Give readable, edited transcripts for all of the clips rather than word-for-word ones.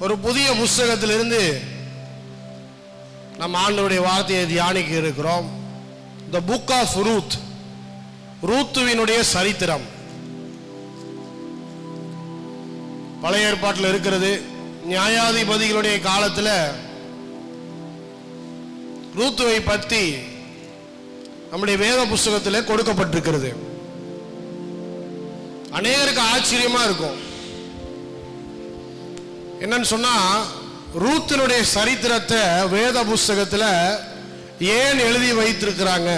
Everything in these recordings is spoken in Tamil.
ஒரு புதிய புஸ்தகத்திலிருந்து நம் ஆண்டவருடைய வார்த்தையை தியானிக்க இருக்கிறோம். தி புக் ஆஃப் ரூத், ரூத்துவினுடைய சரித்திரம். பழைய ஏற்பாட்டில் இருக்கிறது. நியாயாதிபதிகளுடைய காலத்தில் ரூத்துவை பற்றி நம்முடைய வேத புஸ்தகத்தில் கொடுக்கப்பட்டிருக்கிறது. அநேகருக்கு ஆச்சரியமா இருக்கும். என்னன்னு சொன்னா, ரூத்தினுடைய சரித்திரத்தை வேத புஸ்தகத்தில் ஏன் எழுதி வைத்திருக்கிறாங்க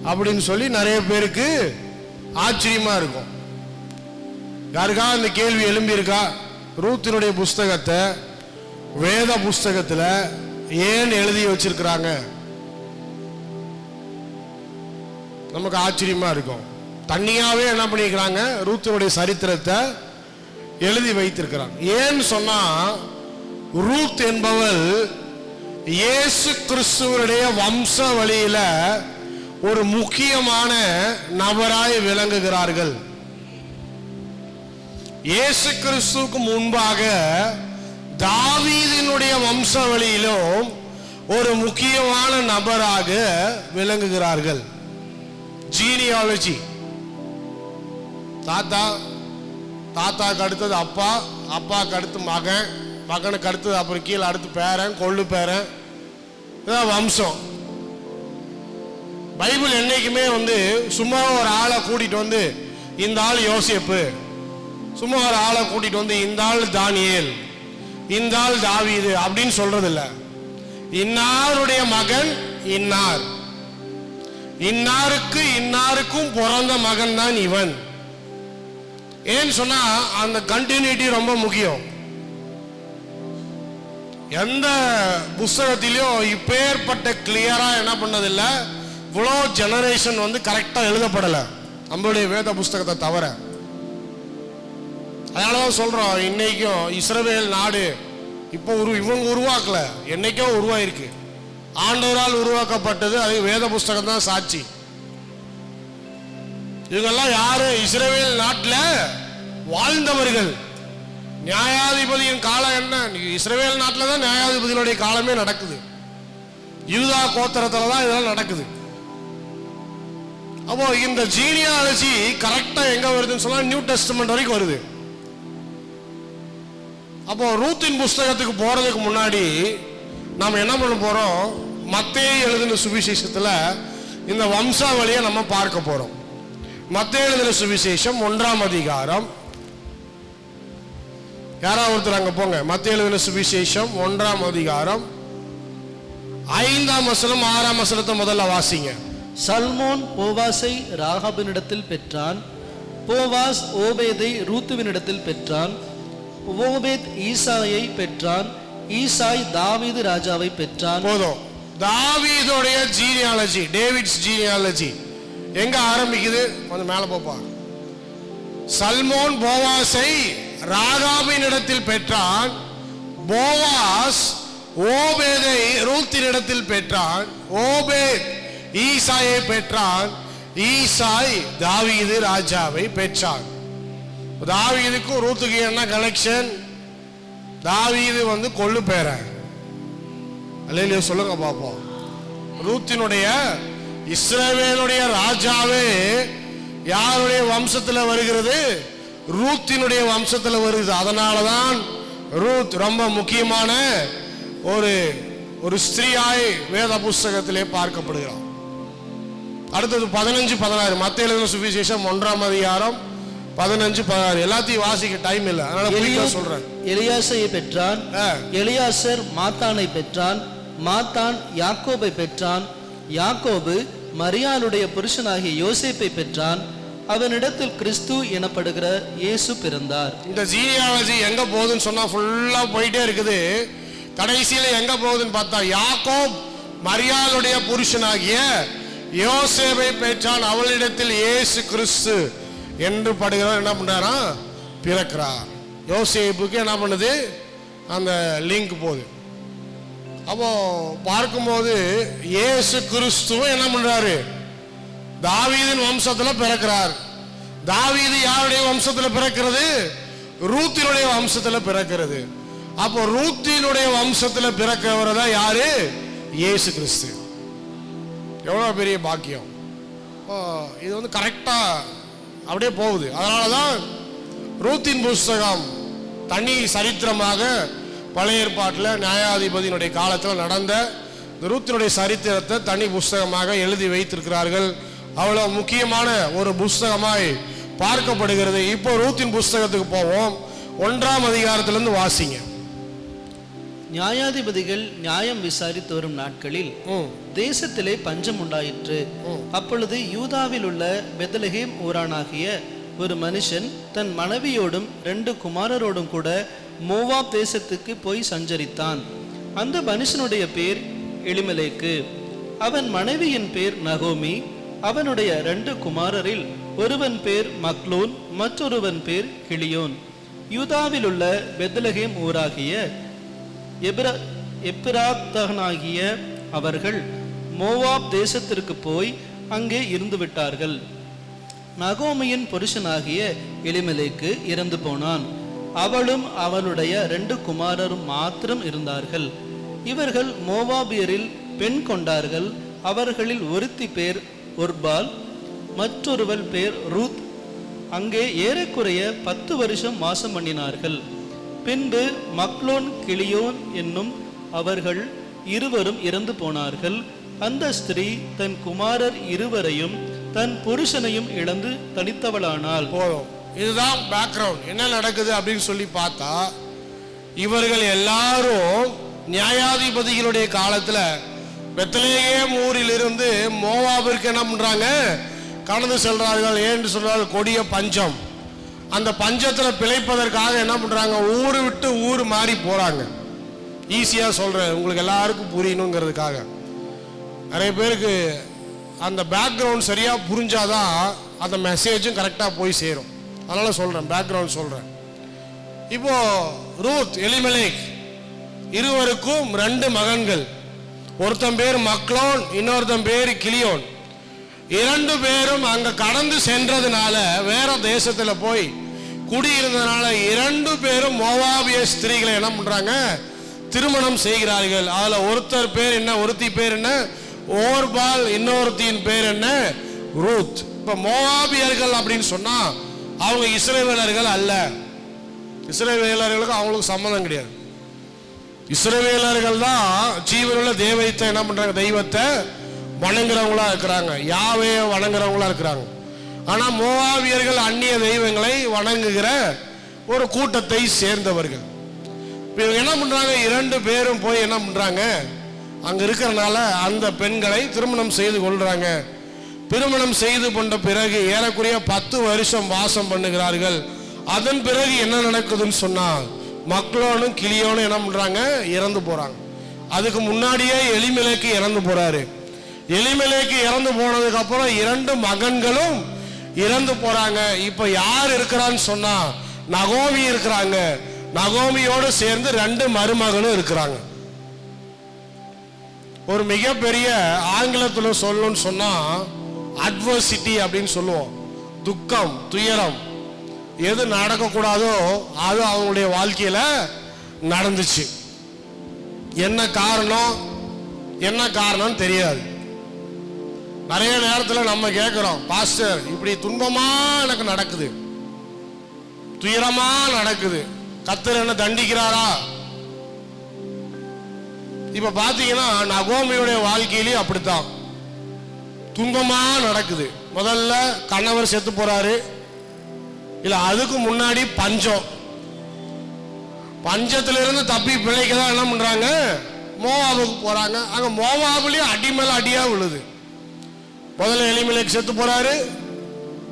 அப்படின்னு சொல்லி நிறைய பேருக்கு ஆச்சரியமா இருக்கும். யாருக்கா இந்த கேள்வி எழும்பியிருக்கா? ரூத்தினுடைய புஸ்தகத்தை வேத புஸ்தகத்தில் ஏன் எழுதி வச்சிருக்கிறாங்க? நமக்கு ஆச்சரியமா இருக்கும். தனியாவே என்ன பண்ணிக்கிறாங்க? ரூத்தினுடைய சரித்திரத்தை எழுதி வைத்திருக்கிறாங்க. ஏன்னு சொன்னா, ரூத் என்பவள் இயேசு கிறிஸ்துவனுடைய வம்ச வழியில ஒரு முக்கியமான நபராய் விளங்குகிறார்கள். இயேசு கிறிஸ்துவுக்கு முன்பாக தாவீதினுடைய வம்ச வழியிலும் ஒரு முக்கியமான நபராக விளங்குகிறார்கள். ஜீனியாலஜி, தாத்தாக்கு அடுத்தது அப்பா, அப்பாவுக்கு அடுத்து மகன், மகனுக்கு அடுத்தது அப்புறம் கீழே அடுத்து பேரன், கொள்ளு பேரன், இதான் வம்சம். பைபிள் என்னைக்குமே சும்மா ஒரு ஆளை கூட்டிட்டு வந்து இந்த ஆள் யோசேப்பு, சும்மா ஒரு ஆளை கூட்டிட்டு வந்து இந்த ஆள் தானியேல், இந்த ஆள் தாவீது அப்படின்னு சொல்றது இல்லை. இன்னாருடைய மகன் இன்னார், இன்னாருக்கு இன்னாருக்கும் பிறந்த மகன் தான் இவன். ஏன்னு சொன்னா, அந்த கண்டினியூட்டி ரொம்ப முக்கியம். எந்த புஸ்தகத்திலையும் இப்பேற்பட்ட கிளியரா என்ன பண்ணதில்லை, இவ்வளோ ஜெனரேஷன் கரெக்டா எழுதப்படலை நம்மளுடைய வேத புஸ்தகத்தை தவிர. அதனாலதான் சொல்றோம், இன்னைக்கும் இஸ்ரவேல் நாடு இப்போ இவங்க உருவாக்கல, என்னைக்கோ உருவாயிருக்கு. ஆண்டவரால் உருவாக்கப்பட்டது. அது வேத புஸ்தகம் தான் சாட்சி. இவங்கெல்லாம் யாரு? இஸ்ரவேல் நாட்டில் வாழ்ந்தவர்கள். நியாயாதிபதியின் காலம் என்ன? இஸ்ரவேல் நாட்டில் தான் நியாயாதிபதிகளுடைய காலமே நடக்குது. யூதா கோத்திரத்துல தான் இதெல்லாம் நடக்குது. அப்போ இந்த ஜீனியாலஜி கரெக்டா எங்க வருதுன்னு சொன்னா, நியூ டெஸ்டமென்ட் வரைக்கும் வருது. அப்போ ரூத்தின் புஸ்தகத்துக்கு போறதுக்கு முன்னாடி நாம் என்ன பண்ண போறோம்? மத்தேயு எழுதின சுவிசேஷத்துல இந்த வம்சாவளியை நம்ம பார்க்க போறோம். மத்தேயு எழுதின சுவிசேஷம் 1ஆம் அதிகாரம். யாராவது ஒருத்தர் அங்க போங்க. மத்தேயு எழுதின சுவிசேஷம் 1ஆம் அதிகாரம் 5ஆம் வசனம் 6ஆம் வசனத்தை முதல்ல வாசிங்க. சல்மோன் போவாசை ராகாபினிடத்தில் பெற்றான். போவாஸ் ஓபேதை ரூத்துவினிடத்தில் பெற்றான். ஓபேத் ஈசாயை பெற்றான். ஈசாய் தாவீது ராஜாவை பெற்றான். போதும். தாவீதுடைய ஜீனியாலஜி, டேவிட்ஸ் ஜீனியாலஜி எங்க ஆரம்பிக்குது? கொஞ்சம் மேல போப்பா. சல்மோன் போவாசை ராகாபின் இடத்தில் பெற்றான். போவாஸ் ஓபேதை ரூத்தின் இடத்தில் பெற்றான். ஓபேத் ஈசாயை பெற்றான். ஈசாய் தாவீது ராஜாவை பெற்றான். தாவீதுக்கும் ரூத்துக்கு என்ன கனெக்ஷன்? தாவீது கொள்ளு பேரன். அல்லேலூயா சொல்லுங்க பாப்போம். ரூத்தினுடைய இஸ்ரவேலுடைய ராஜாவே யாருடைய வம்சத்தில் வருகிறது? ரூத்தினுடைய வம்சத்தில் வருகிறது. அதனாலதான் ரூத் ரொம்ப முக்கியமான ஒரு ஸ்திரீயாய் வேத புஸ்தகத்திலே பார்க்கப்படுகிறார். அடுத்தது 15-16 மத்தேயு எழுதின சுவிசேஷம் 1ஆம் அதிகாரம் 15-16 எல்லாத்தையும் வாசிக்க டைம் இல்லை, அதனால சொல்றேன். எலியாசையை பெற்றான். எலியாசர் மாத்தானை பெற்றான். மாத்தான் யாக்கோபை பெற்றான். யாக்கோபு மரியாளுடைய புருஷனாகிய யோசேப்பை பெற்றான். அவனிடத்தில் கிறிஸ்து எனப்படுகிற இயேசு பிறந்தார். இந்த ஜீனியாலஜி எங்க போகுதுன்னு சொன்னா ஃபுல்லா போயிட்டே இருக்குது. கடைசியில எங்க போகுதுன்னு பார்த்தா, யாக்கோப் மரியாளுடைய புருஷனாகிய யோசேப்பை பெற்றான். அவளிடத்தில் இயேசு கிறிஸ்து என்று படுகிறார். என்ன பண்றாரா? பிறக்கிறார். யோசேப்புக்கு என்ன பண்ணுது? அந்த லிங்க் போகுது. அப்போ பார்க்கும்போது இயேசு கிறிஸ்துவும் என்ன பண்றாரு? தாவீதின் வம்சத்தில் பிறக்கிறார். தாவீது யாருடைய வம்சத்தில் பிறக்கிறது? ரூத்தினுடைய வம்சத்தில் பிறக்கிறது. அப்போ ரூத்தினுடைய வம்சத்துல பிறக்கிறவர் தான் யாரு? இயேசு கிறிஸ்து. எவ்வளவு பெரிய பாக்கியம்! இது வந்து கரெக்டா அப்படியே போகுது. அதனாலதான் ரூத்தின் புஸ்தகம் தனி சரித்திரமாக பழைய ஏற்பாட்டில் நியாயாதிபதியினுடைய காலத்தில் நடந்த ரூத்தினுடைய சரித்திரத்தை தனி புஸ்தகமாக எழுதி வைத்திருக்கிறார்கள். அவ்வளவு முக்கியமான ஒரு புஸ்தகமாய் பார்க்கப்படுகிறது. இப்போ ரூத்தின் புஸ்தகத்துக்கு போவோம். 1ஆம் அதிகாரத்திலிருந்து வாசிங்க. நியாயாதிபதிகள் நியாயம் விசாரித்து வரும் நாட்களில் தேசத்திலே பஞ்சம் உண்டாயிற்று. அப்பொழுது யூதாவில் உள்ள பெத்லகேம் ஊரானாகிய ஒரு மனுஷன் தன் மனைவியோடும் 2 குமாரரோடும் கூட மோவாப் தேசத்துக்கு போய் சஞ்சரித்தான். அந்த மனுஷனுடைய பேர் எலிமெலேக்கு, அவன் மனைவியின் பேர் நகோமி. அவனுடைய 2 குமாரரில் ஒருவன் பேர் மக்லோன், மற்றொருவன் பேர் கிளியோன். யூதாவில் உள்ள பெத்லகேம் ஊராகிய எப்பிராத்தகனாகிய அவர்கள் மோவாப் தேசத்திற்கு போய் அங்கே இருந்து விட்டார்கள். நகோமியின் புருஷனாகிய எலிமெலேக்கு இறந்து போனான். அவளும் அவளுடைய 2 குமாரரும் மாத்திரம் இருந்தார்கள். இவர்கள் மோவாபியரில் பெண் கொண்டார்கள். அவர்களில் ஒருத்தி பேர் ஒர்பால், மற்றொருவள் பேர் ரூத். அங்கே ஏறக்குறைய 10 வருஷம் வாசம் பண்ணினார்கள். பின்பு மக்லோன், கிளியோன் என்னும் அவர்கள் இருவரும் இறந்து போனார்கள். அந்த ஸ்திரீ தன் குமாரர் இருவரையும் தன் புருஷனையும் இழந்து தனித்தவளானாள். போதும். இதுதான் பேக்ரவுண்ட். என்ன நடக்குது அப்படின்னு சொல்லி பார்த்தா, இவர்கள் எல்லாரும் நியாயாதிபதிகளுடைய காலத்துல பெத்லகேம் ஊரிலிருந்து மோவாபிற்கு என்ன பண்றாங்க? கடந்து செல்றார்கள். ஏன்னு சொன்னால் கொடிய பஞ்சம். அந்த பஞ்சத்துல பிழைப்பதற்காக என்ன பண்றாங்க? ஊரு விட்டு ஊர் மாறி போறாங்க. ஈஸியா சொல்றேன், உங்களுக்கு எல்லாருக்கும் புரியணுங்கிறதுக்காக. நிறைய பேருக்கு அந்த பேக்ரவுண்ட் சரியா புரிஞ்சாதான் அந்த மெசேஜும் கரெக்டா போய் சேரும். அதனால சொல்றேன், பேக்ரவுண்ட் சொல்றேன். இப்போ ரூத், எலிமெலேக் இருவருக்கும் 2 மகன்கள். ஒருத்தன் பேர் மக்லோன், இன்னொருத்தன் பேர் கிளியோன். 2 பேரும் அங்க கடந்து சென்றதுனால, வேற தேசத்துல போய் குடியிருந்ததுனால 2 பேரும் மோவாபிய ஸ்திரீகளை என்ன பண்றாங்க? திருமணம் செய்கிறார்கள். அதுல ஒருத்தர் பேர் என்ன, ஒருத்தி பேர் என்ன? ஓர்பால். இன்னொருத்தின் பேர் என்ன? ரூத். இப்ப மோவாபியர்கள் அப்படின்னு சொன்னா அவங்க இஸ்ரவேலர்கள் அல்ல. இஸ்ரவேலர்களுக்கு அவங்களுக்கு சம்மதம் கிடையாது. இஸ்ரவேலர்கள் தான் ஜீவனுள்ள தெய்வத்தை என்ன பண்றாங்க? தெய்வத்தை வணங்குறவங்களா இருக்கிறாங்க, யாவே வணங்குறவங்களா இருக்கிறாங்க. ஆனா மோவாபியர்கள் அந்நிய தெய்வங்களை வணங்குகிற ஒரு கூட்டத்தை சேர்ந்தவர்கள். இவங்க என்ன பண்றாங்க? 2 பேரும் போய் என்ன பண்றாங்க? அங்க இருக்கிறனால அந்த பெண்களை திருமணம் செய்து கொள்றாங்க. திருமணம் செய்து கொண்ட பிறகு ஏறக்குறைய 10 வருஷம் வாசம் பண்ணுகிறார்கள். அதன் பிறகு என்ன நடக்குதுன்னு சொன்னா, மக்லோனும் கிளியோனும் என்ன பண்றாங்க? இறந்து போறாங்க. அதுக்கு முன்னாடியே எலிமெலேக்கு இறந்து போறாரு. எலிமெலேக்கு இறந்து போனதுக்கு அப்புறம் 2 மகன்களும் இறந்து போறாங்க. இப்ப யார் இருக்கிறான்னு சொன்னா நகோமி இருக்கிறாங்க. நகோமியோடு சேர்ந்து 2 மருமகளும் இருக்கிறாங்க. ஒரு மிகப்பெரிய ஆங்கிலத்தில் சொல்லணும்னு சொன்னா அட்வர்சிட்டி அப்படின்னு சொல்லுவோம். துக்கம், துயரம், எது நடக்கக்கூடாதோ அது அவங்களுடைய வாழ்க்கையில நடந்துச்சு. என்ன காரணம் தெரியாது. நிறைய நேரத்தில் நம்ம கேட்கிறோம், பாஸ்டர் இப்படி துன்பமா எனக்கு நடக்குது, துயரமா நடக்குது, கர்த்தர் என்ன தண்டிக்கிறாரா? இப்ப பாத்தீங்கன்னா நகோமியுடைய வாழ்க்கையிலேயே அப்படித்தான் துன்பமா நடக்குது. முதல்ல கணவர் செத்து போறாரு. இல்ல அதுக்கு முன்னாடி பஞ்சத்திலிருந்து தப்பி பிழைக்கதான் என்ன பண்றாங்க? மோவாபுக்கு போறாங்க. அங்க மோவாபுலயும் அடி மேல அடியா விழுது. முதல்ல எலிமெலேக் செத்து போறாரு.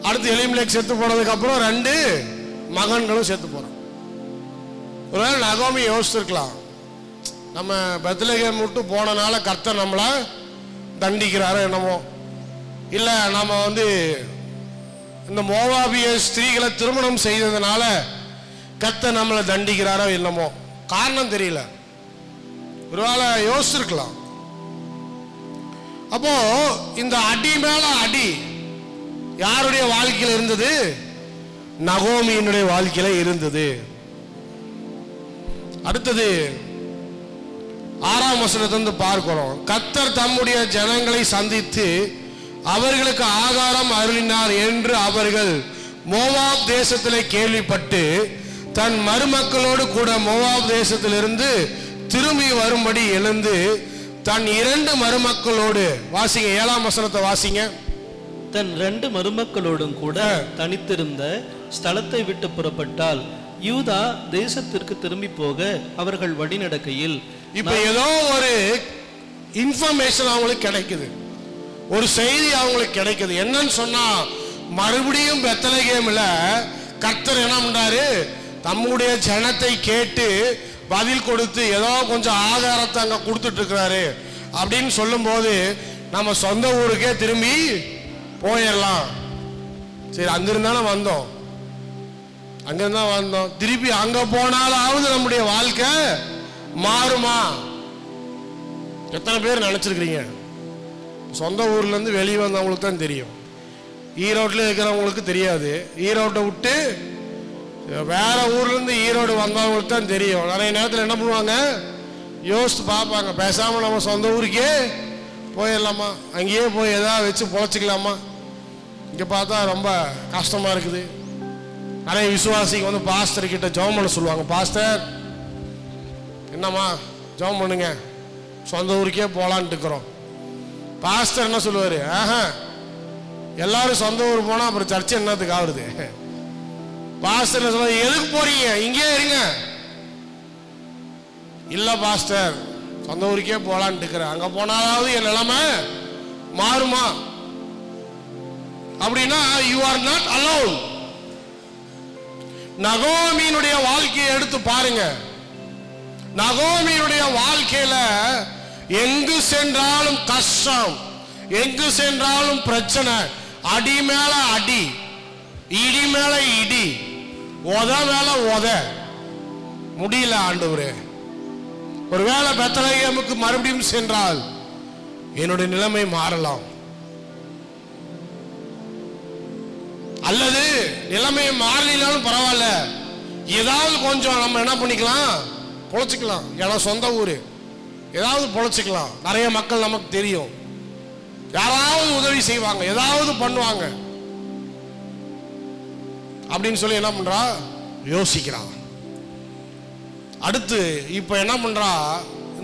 அடுத்து எலிமெலேக் செத்து போனதுக்கு அப்புறம் 2 மகன்களும் செத்து போறாங்க. ஒருவேளை நகோமி யோசிச்சிருக்கலாம், நம்ம பெத்லகேம் விட்டு போனனால கர்த்தர் நம்மளை தண்டிக்கிறாரோ என்னமோ, இல்ல நம்ம இந்த மோவாபிய ஸ்திரீகளை திருமணம் செய்ததுனால கர்த்தர் நம்மளை தண்டிக்கிறாரோ என்னமோ, காரணம் தெரியல. ஒருவேளை யோசிச்சிருக்கலாம். அப்போ இந்த அடி மேல அடி யாருடைய வாழ்க்கையில் இருந்தது? நகோமியினுடைய வாழ்க்கையில இருந்தது. அடுத்தது 6ஆம் வசனத்திலிருந்து பார்க்கிறோம். கர்த்தர் தம்முடைய ஜனங்களை சந்தித்து அவர்களுக்கு ஆகாரம் அருளினார் என்று அவர்கள் மோவாப் தேசத்திலே கேள்விப்பட்டு தன் மருமக்களோடு கூட மோவாப் தேசத்திலிருந்து திரும்பி வரும்படி எழுந்து தன் 2 மருமக்களோடு, வாசிங்க 7ஆம் வசனத்தை வாசிங்க. தன் 2 மருமக்களோடும் கூட தனித்திருந்த ஸ்தலத்தை விட்டு புறப்பட்டால் யூதா தேசத்திற்கு திரும்பி போக அவர்கள் வழிநடக்கையில். இப்ப ஏதோ ஒரு இன்ஃபர்மேஷன் அவங்களுக்கு கிடைக்குது, ஒரு செய்தி அவங்களுக்கு கிடைக்குது. என்னன்னு சொன்னா, மறுபடியும் பெத்லகேம்ல கர்த்தர் என்ன பண்றாரு, தம்முடைய ஜனத்தை கேட்டு பதில் கொடுத்து ஏதோ கொஞ்சம் ஆகாரத்தை அங்க கொடுத்துட்டு இருக்கிறாரு அப்படின்னு சொல்லும் போது நம்ம சொந்த ஊருக்கே திரும்பி போயிடலாம். சரி, அங்கிருந்தானே வந்தோம், அங்கிருந்தா வந்தோம், திருப்பி அங்க போனாலாவது நம்முடைய வாழ்க்கை மாறுமா? எத்தனை பேர் நினைச்சிருக்கிறீங்க? சொந்த ஊர்ல இருந்து வெளியே வந்தவங்களுக்கு தான் தெரியும், ஈரோட்டில் இருக்கிறவங்களுக்கு தெரியாது. ஈரோட்டை விட்டு வேற ஊர்ல இருந்து ஈரோடு வந்தவங்களுக்கு தான் தெரியும். நிறைய நேரத்தில் என்ன பண்ணுவாங்க, யோசித்து பார்ப்பாங்க, பேசாம நம்ம சொந்த ஊருக்கே போயிடலாமா, அங்கேயே போய் எதாவது வச்சு பொழைச்சிக்கலாமா. இங்கே பார்த்தா ரொம்ப கஷ்டமா இருக்குது. நிறைய விசுவாசிக்கு வந்து பாஸ்டர் கிட்ட ஜெபம் பண்ண சொல்லுவாங்க. பாஸ்டர் என்னம்மா ஜெபம் பண்ணுங்க, சொந்த ஊருக்கே போகலான்ட்டு இருக்கிறோம். பாஸ்டர் என்ன சொல்லுவாரு, எல்லாரும் சொந்த ஊர் போனா அப்புறம் சர்ச்சை என்னத்துக்கு ஆகுது. பாஸ்டர் என்ன சொல்லுவாரு, எதுக்கு போறீங்க, இங்கே இருங்க. இல்ல பாஸ்டர், சொந்த ஊருக்கே போலான்ட்டு இருக்கிறேன், அங்க போனாலாவது என் நிலைமை மாறுமா அப்படின்னா, யூ ஆர் நாட் அலோன். நகோமியினுடைய வாழ்க்கையை எடுத்து பாருங்க. நகோமியினுடைய வாழ்க்கையில எங்கு சென்றாலும் கஷ்டம், எங்கு சென்றாலும் பிரச்சனை, அடி மேல அடி, இடி மேல இடி, உத மேல உத. முடியல ஆண்டவரே, ஒருவேளை பெத்லகேமுக்கு மறுபடியும் சென்றால் என்னுடைய நிலைமை மாறலாம், அல்லது நிலைமை மாறலினாலும் பரவாயில்ல, ஏதாவது கொஞ்சம் நம்ம என்ன பண்ணிக்கலாம், பொழைச்சிக்கலாம். ஏன்னா சொந்த ஊரு, ஏதாவது பொழைச்சிக்கலாம். நிறைய மக்கள் நமக்கு தெரியும், யாராவது உதவி செய்வாங்க, ஏதாவது பண்ணுவாங்க அப்படின்னு சொல்லி என்ன பண்றா, யோசிக்கிறான். அடுத்து இப்ப என்ன பண்றா,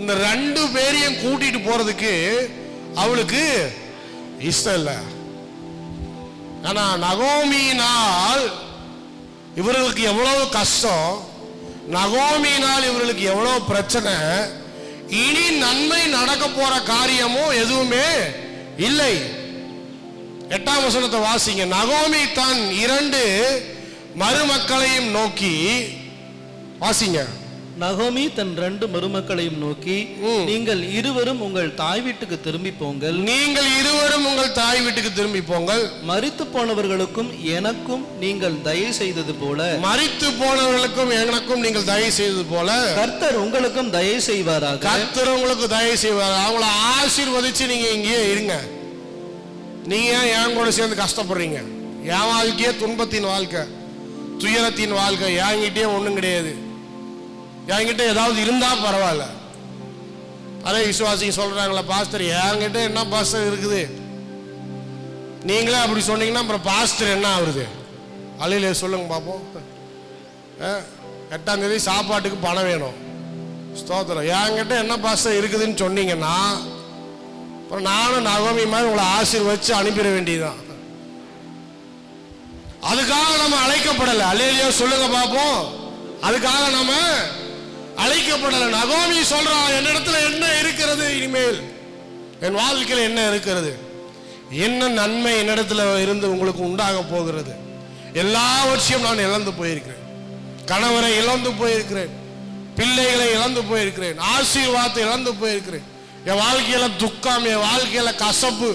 இந்த 2 பேரையும் கூட்டிட்டு போறதுக்கு அவளுக்கு இஷ்டம் இல்லை. ஆனா நகோமியினால் இவர்களுக்கு எவ்வளவு கஷ்டம், நகோமியினால் இவர்களுக்கு எவ்வளவு பிரச்சனை, இனி நன்மை நடக்க போற காரியமும் எதுவுமே இல்லை. 8ஆம் வசனத்தை வாசிங்க. நகோமி தன் 2 மருமக்களையும் நோக்கி, வாசிங்க. நகோமி தன் 2 மருமக்களையும் நோக்கி, நீங்கள் இருவரும் உங்கள் தாய் வீட்டுக்கு திரும்பி போங்கள், நீங்கள் இருவரும் உங்கள் தாய் வீட்டுக்கு திரும்பி போங்கள். மரித்து போனவர்களுக்கும் எனக்கும் நீங்கள் தயை செய்தது போல, மரித்து போனவர்களுக்கும் எனக்கும் நீங்கள் தயை செய்தது போல கர்த்தர் உங்களுக்கும் தயை செய்வாராக. கர்த்தர் உங்களுக்கு தயை செய்வார். அவங்கள ஆசீர்வதிச்சு நீங்க இங்கேயே இருங்க. நீங்க என் கூட சேர்ந்து கஷ்டப்படுறீங்க. என் வாழ்க்கையே துன்பத்தின் வாழ்க்கை, துயரத்தின் வாழ்க்கை. என்கிட்டயே ஒண்ணும் கிடையாது, என்கிட்ட ஏதாவது இருந்தா பரவாயில்ல. அதே விசுவாசிங்க சொல்றாங்களா, பாஸ்டர் என்கிட்ட என்ன பாஸ்டர் இருக்குது, நீங்களே அப்படி சொன்னீங்கன்னா அப்புறம் பாஸ்டர் என்ன ஆகுது? அலையில சொல்லுங்க பார்ப்போம். 8ஆம் தேதி சாப்பாட்டுக்கு பணம் வேணும், ஸ்தோத்திரம். என்கிட்ட என்ன பாஸ்டர் இருக்குதுன்னு சொன்னீங்கன்னா அப்புறம் நானும் நகோமி மாதிரி உங்களை ஆசீர்வதிச்சு அனுப்பிட வேண்டியதுதான். அதுக்காக நம்ம அழைக்கப்படலை. அல்லேலூயா சொல்லுங்க பார்ப்போம். அதுக்காக நம்ம அழைக்கப்படலை. நகோமி சொல்றா, என்னிடத்துல என்ன இருக்கிறது, இனிமேல் என் வாழ்க்கையில் என்ன இருக்கிறது, என்ன நன்மை என்னிடத்துல இருந்து உங்களுக்கு உண்டாக போகிறது? எல்லாவற்றையும் நான் இழந்து போயிருக்கிறேன், கணவரை இழந்து போயிருக்கிறேன், பிள்ளைகளை இழந்து போயிருக்கிறேன், ஆசீர்வாதத்தை இழந்து போயிருக்கிறேன். என் வாழ்க்கையில துக்கம், என் வாழ்க்கையில கசப்பு,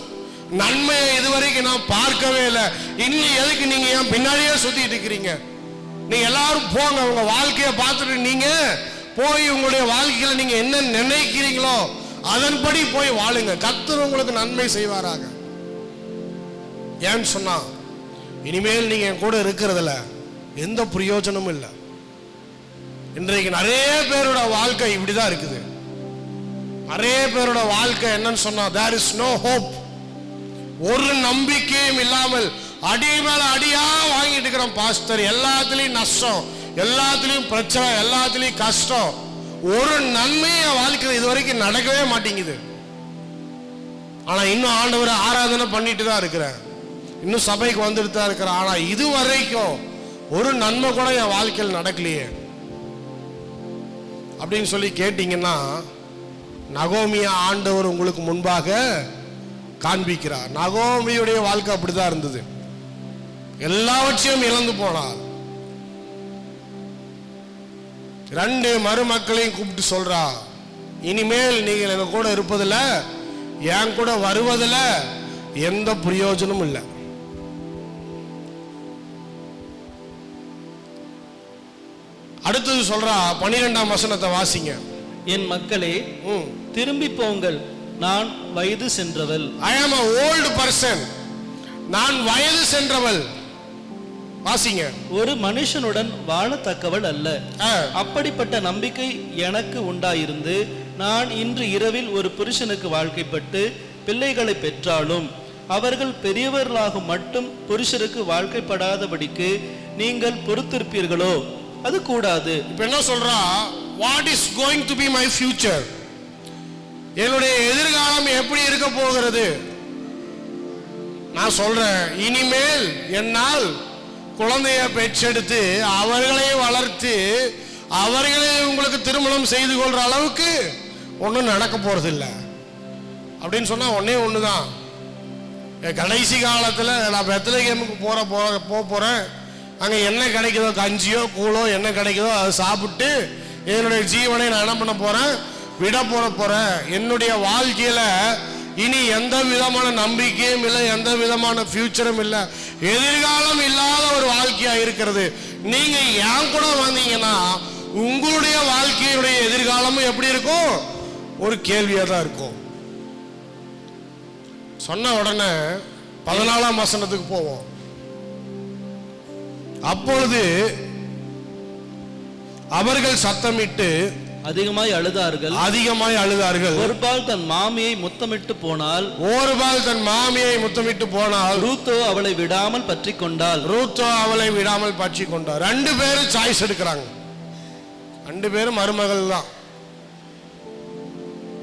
நன்மையை இதுவரைக்கும் நான் பார்க்கவே இல்லை. இன்னும் எதுக்கு நீங்க என் பின்னாடியே சுத்திட்டு இருக்கிறீங்க? நீங்க எல்லாரும் போங்க, உங்க வாழ்க்கையை பார்த்துட்டு நீங்க போய் உங்களுடைய வாழ்க்கையில நீங்க என்ன நினைக்கிறீங்களோ அதன்படி போய் வாழுங்க. கர்த்தர் உங்களுக்கு நன்மை செய்வாராக. ஏன்னு சொன்னா, இனிமேல் நீங்க என் கூட இருக்கிறதுல எந்த பிரயோஜனமும் இல்லை. இன்றைக்கு நிறைய பேரோட வாழ்க்கை இப்படிதான் இருக்குது. நிறைய பேரோட வாழ்க்கை என்னன்னு சொன்னா, there is no hope. ஒரு நம்பிக்கையும் இல்லாமல் அடி மேல அடியா வாங்கிட்டு இருக்கிறோம் பாஸ்டர். எல்லாத்துலயும் நஷ்டம், எல்லாத்துலயும் பிரச்சனை, எல்லாத்துலயும் கஷ்டம். ஒரு நன்மைய வாழ்க்கை இது வரைக்கும் நடக்கவே மாட்டேங்குது. ஆனா இன்னும் ஆண்டவரை ஆராதனை பண்ணிட்டு தான் இருக்கிறேன், இன்னும் சபைக்கு வந்துட்டு தான் இருக்கிறேன். ஆனா இது வரைக்கும் ஒரு நன்மை கூட என் வாழ்க்கையில் நடக்கலையே அப்படின்னு சொல்லி கேட்டீங்கன்னா, நகோமிய ஆண்டவர் உங்களுக்கு முன்பாக காண்பிக்கிறார். நகோமியுடைய வாழ்க்கை அப்படிதான் இருந்தது. எல்லாவற்றையும் இழந்து போனார். 2 மருமக்களையும் கூப்பிட்டு சொல்றா, இனிமேல் நீங்கள் எங்க கூட இருப்பதில்ல, என் கூட வருவதில் எந்த பிரயோஜனமும் இல்லை. அடுத்தது சொல்றா, 12ஆம் வசனத்தை வாசிங்க. என் மக்களே திரும்பி போங்கள், நான் வயது சென்றவள். I am a old person. நான் வயது சென்றவள். வாசிங்க. ஒரு மனுஷனுடன் வாழத்தக்கவள் அல்ல. அப்படிப்பட்ட நம்பிக்கை எனக்கு உண்டாயிருந்து நான் இன்று இரவில் ஒரு புருஷனுக்கு வாழ்க்கைப்பட்டு பிள்ளைகளை பெற்றாலும் அவர்கள் பெரியவர்களாகும் மட்டும் புருஷருக்கு வாழ்க்கைப்படாதபடிக்கு நீங்கள் பொறுத்திருப்பீர்களோ? அது கூடாது. இப்ப என்ன சொல்றா, what is going to be my future? என்னுடைய எதிர்காலம் எப்படி இருக்க போகிறது? நான் சொல்றேன், இனிமேல் என்னால் குழந்தைய பெற்றெடுத்து அவர்களை வளர்த்து அவர்களை உங்களுக்கு திருமணம் செய்து கொள்ற அளவுக்கு ஒன்றும் நடக்க போறது இல்லை அப்படின்னு சொன்னா ஒன்னே ஒண்ணுதான். கடைசி காலத்துல நான் பெத்லகேமுக்கு போறேன். அங்க என்ன கிடைக்குதோ, கஞ்சியோ கூழோ என்ன கிடைக்குதோ அதை சாப்பிட்டு என்னுடைய ஜீவனை நான் என்ன பண்ண போறேன், விட போறேன். என்னுடைய வாழ்க்கையில இனி எந்த விதமான நம்பிக்கையும் இல்லை, எந்த விதமான ஃபியூச்சரும் இல்லை, எதிர்காலம் இல்லாத ஒரு வாழ்க்கையா இருக்கிறது. நீங்க ஏன் கூட வந்தீங்கன்னா உங்களுடைய வாழ்க்கையுடைய எதிர்காலமும் எப்படி இருக்கும், ஒரு கேள்வியா தான் இருக்கும். சொன்ன உடனே 14ஆம் வசனத்துக்கு போவோம். அப்பொழுது அவர்கள் சத்தமிட்டு அதிகமாய் அழுதார்கள். ஒருபால் தன் மாமியை முத்தமிட்டு போனால் ரூத்தோ அவளை விடாமல் பற்றி கொண்டாள். 2 பேரும் சாய்ஸ் எடுக்கிறாங்க. 2 பேரும் மருமகள் தான்.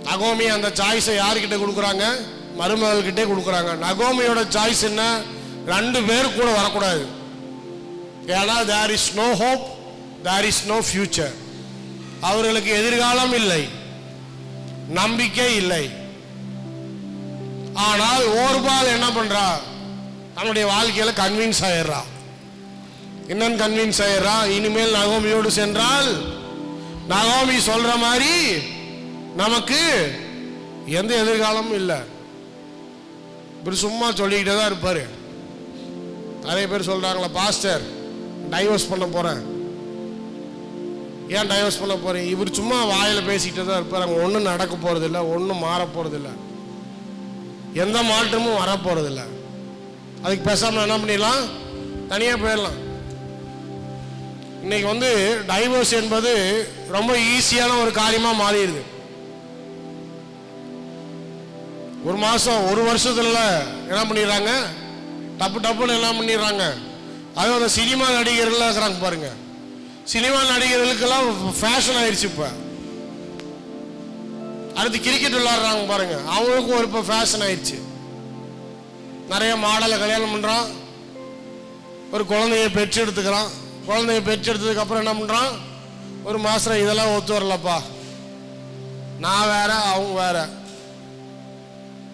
நகோமி அந்த சாய்ஸை யார்கிட்ட கொடுக்குறாங்க, மருமகள் கிட்டே கொடுக்குறாங்க. நகோமியோட சாய்ஸ் என்ன, 2 பேர் கூட வரக்கூடாது. ஏன்னா there is no hope, there is no future. அவர்களுக்கு எதிர்காலம் இல்லை, நம்பிக்கை இல்லை. ஆனால் ஓர்பால் என்ன பண்றா, நம்முடைய வாழ்க்கையில கன்வின்ஸ் ஆயிடுறா. என்னன்னு கன்வின்ஸ் ஆயிடுறா, இனிமேல் நகோமியோடு சென்றால் நகோமி சொல்ற மாதிரி நமக்கு எந்த எதிர்காலமும் இல்லை. இப்படி சும்மா சொல்லிக்கிட்டே தான் இருப்பாரு. நிறைய பேர் சொல்றாங்களா, பாஸ்டர் டைவர்ஸ் பண்ண போறேன். ஏன் டைவர்ஸ் பண்ண போறீங்க? இவர் சும்மா வாயில பேசிக்கிட்டே தான் இருப்பார். அங்கே ஒன்றும் நடக்க போறதில்லை, ஒன்றும் மாற போறதில்லை, எந்த மாற்றமும் வர போறதில்லை. அதுக்கு பேசாம என்ன பண்ணிடலாம், தனியாக போயிடலாம். இன்னைக்கு டைவர்ஸ் என்பது ரொம்ப ஈஸியான ஒரு காரியமா மாறிடுது. ஒரு மாசம் ஒரு வருஷத்துல என்ன பண்ணிடுறாங்க, டப்புன்னு என்ன பண்ணிடுறாங்க. அது அந்த சினிமா நடிகர்கள் இருக்கிறாங்க பாருங்க, சினிமா நடிகர்களுக்கெல்லாம் ஃபேஷன் ஆயிடுச்சு. இப்ப அடுத்து கிரிக்கெட் விளையாடுறாங்க பாருங்க, அவங்களுக்கும் ஒரு இப்போ ஃபேஷன் ஆயிடுச்சு. நிறைய மாடலை கல்யாணம் பண்றான், ஒரு குழந்தைய பெற்றெடுத்துக்கிறான். குழந்தைய பெற்றெடுத்ததுக்கு அப்புறம் என்ன பண்றான், ஒரு மாசம் இதெல்லாம் ஒத்து வரலப்பா, நான் வேற அவங்க வேற,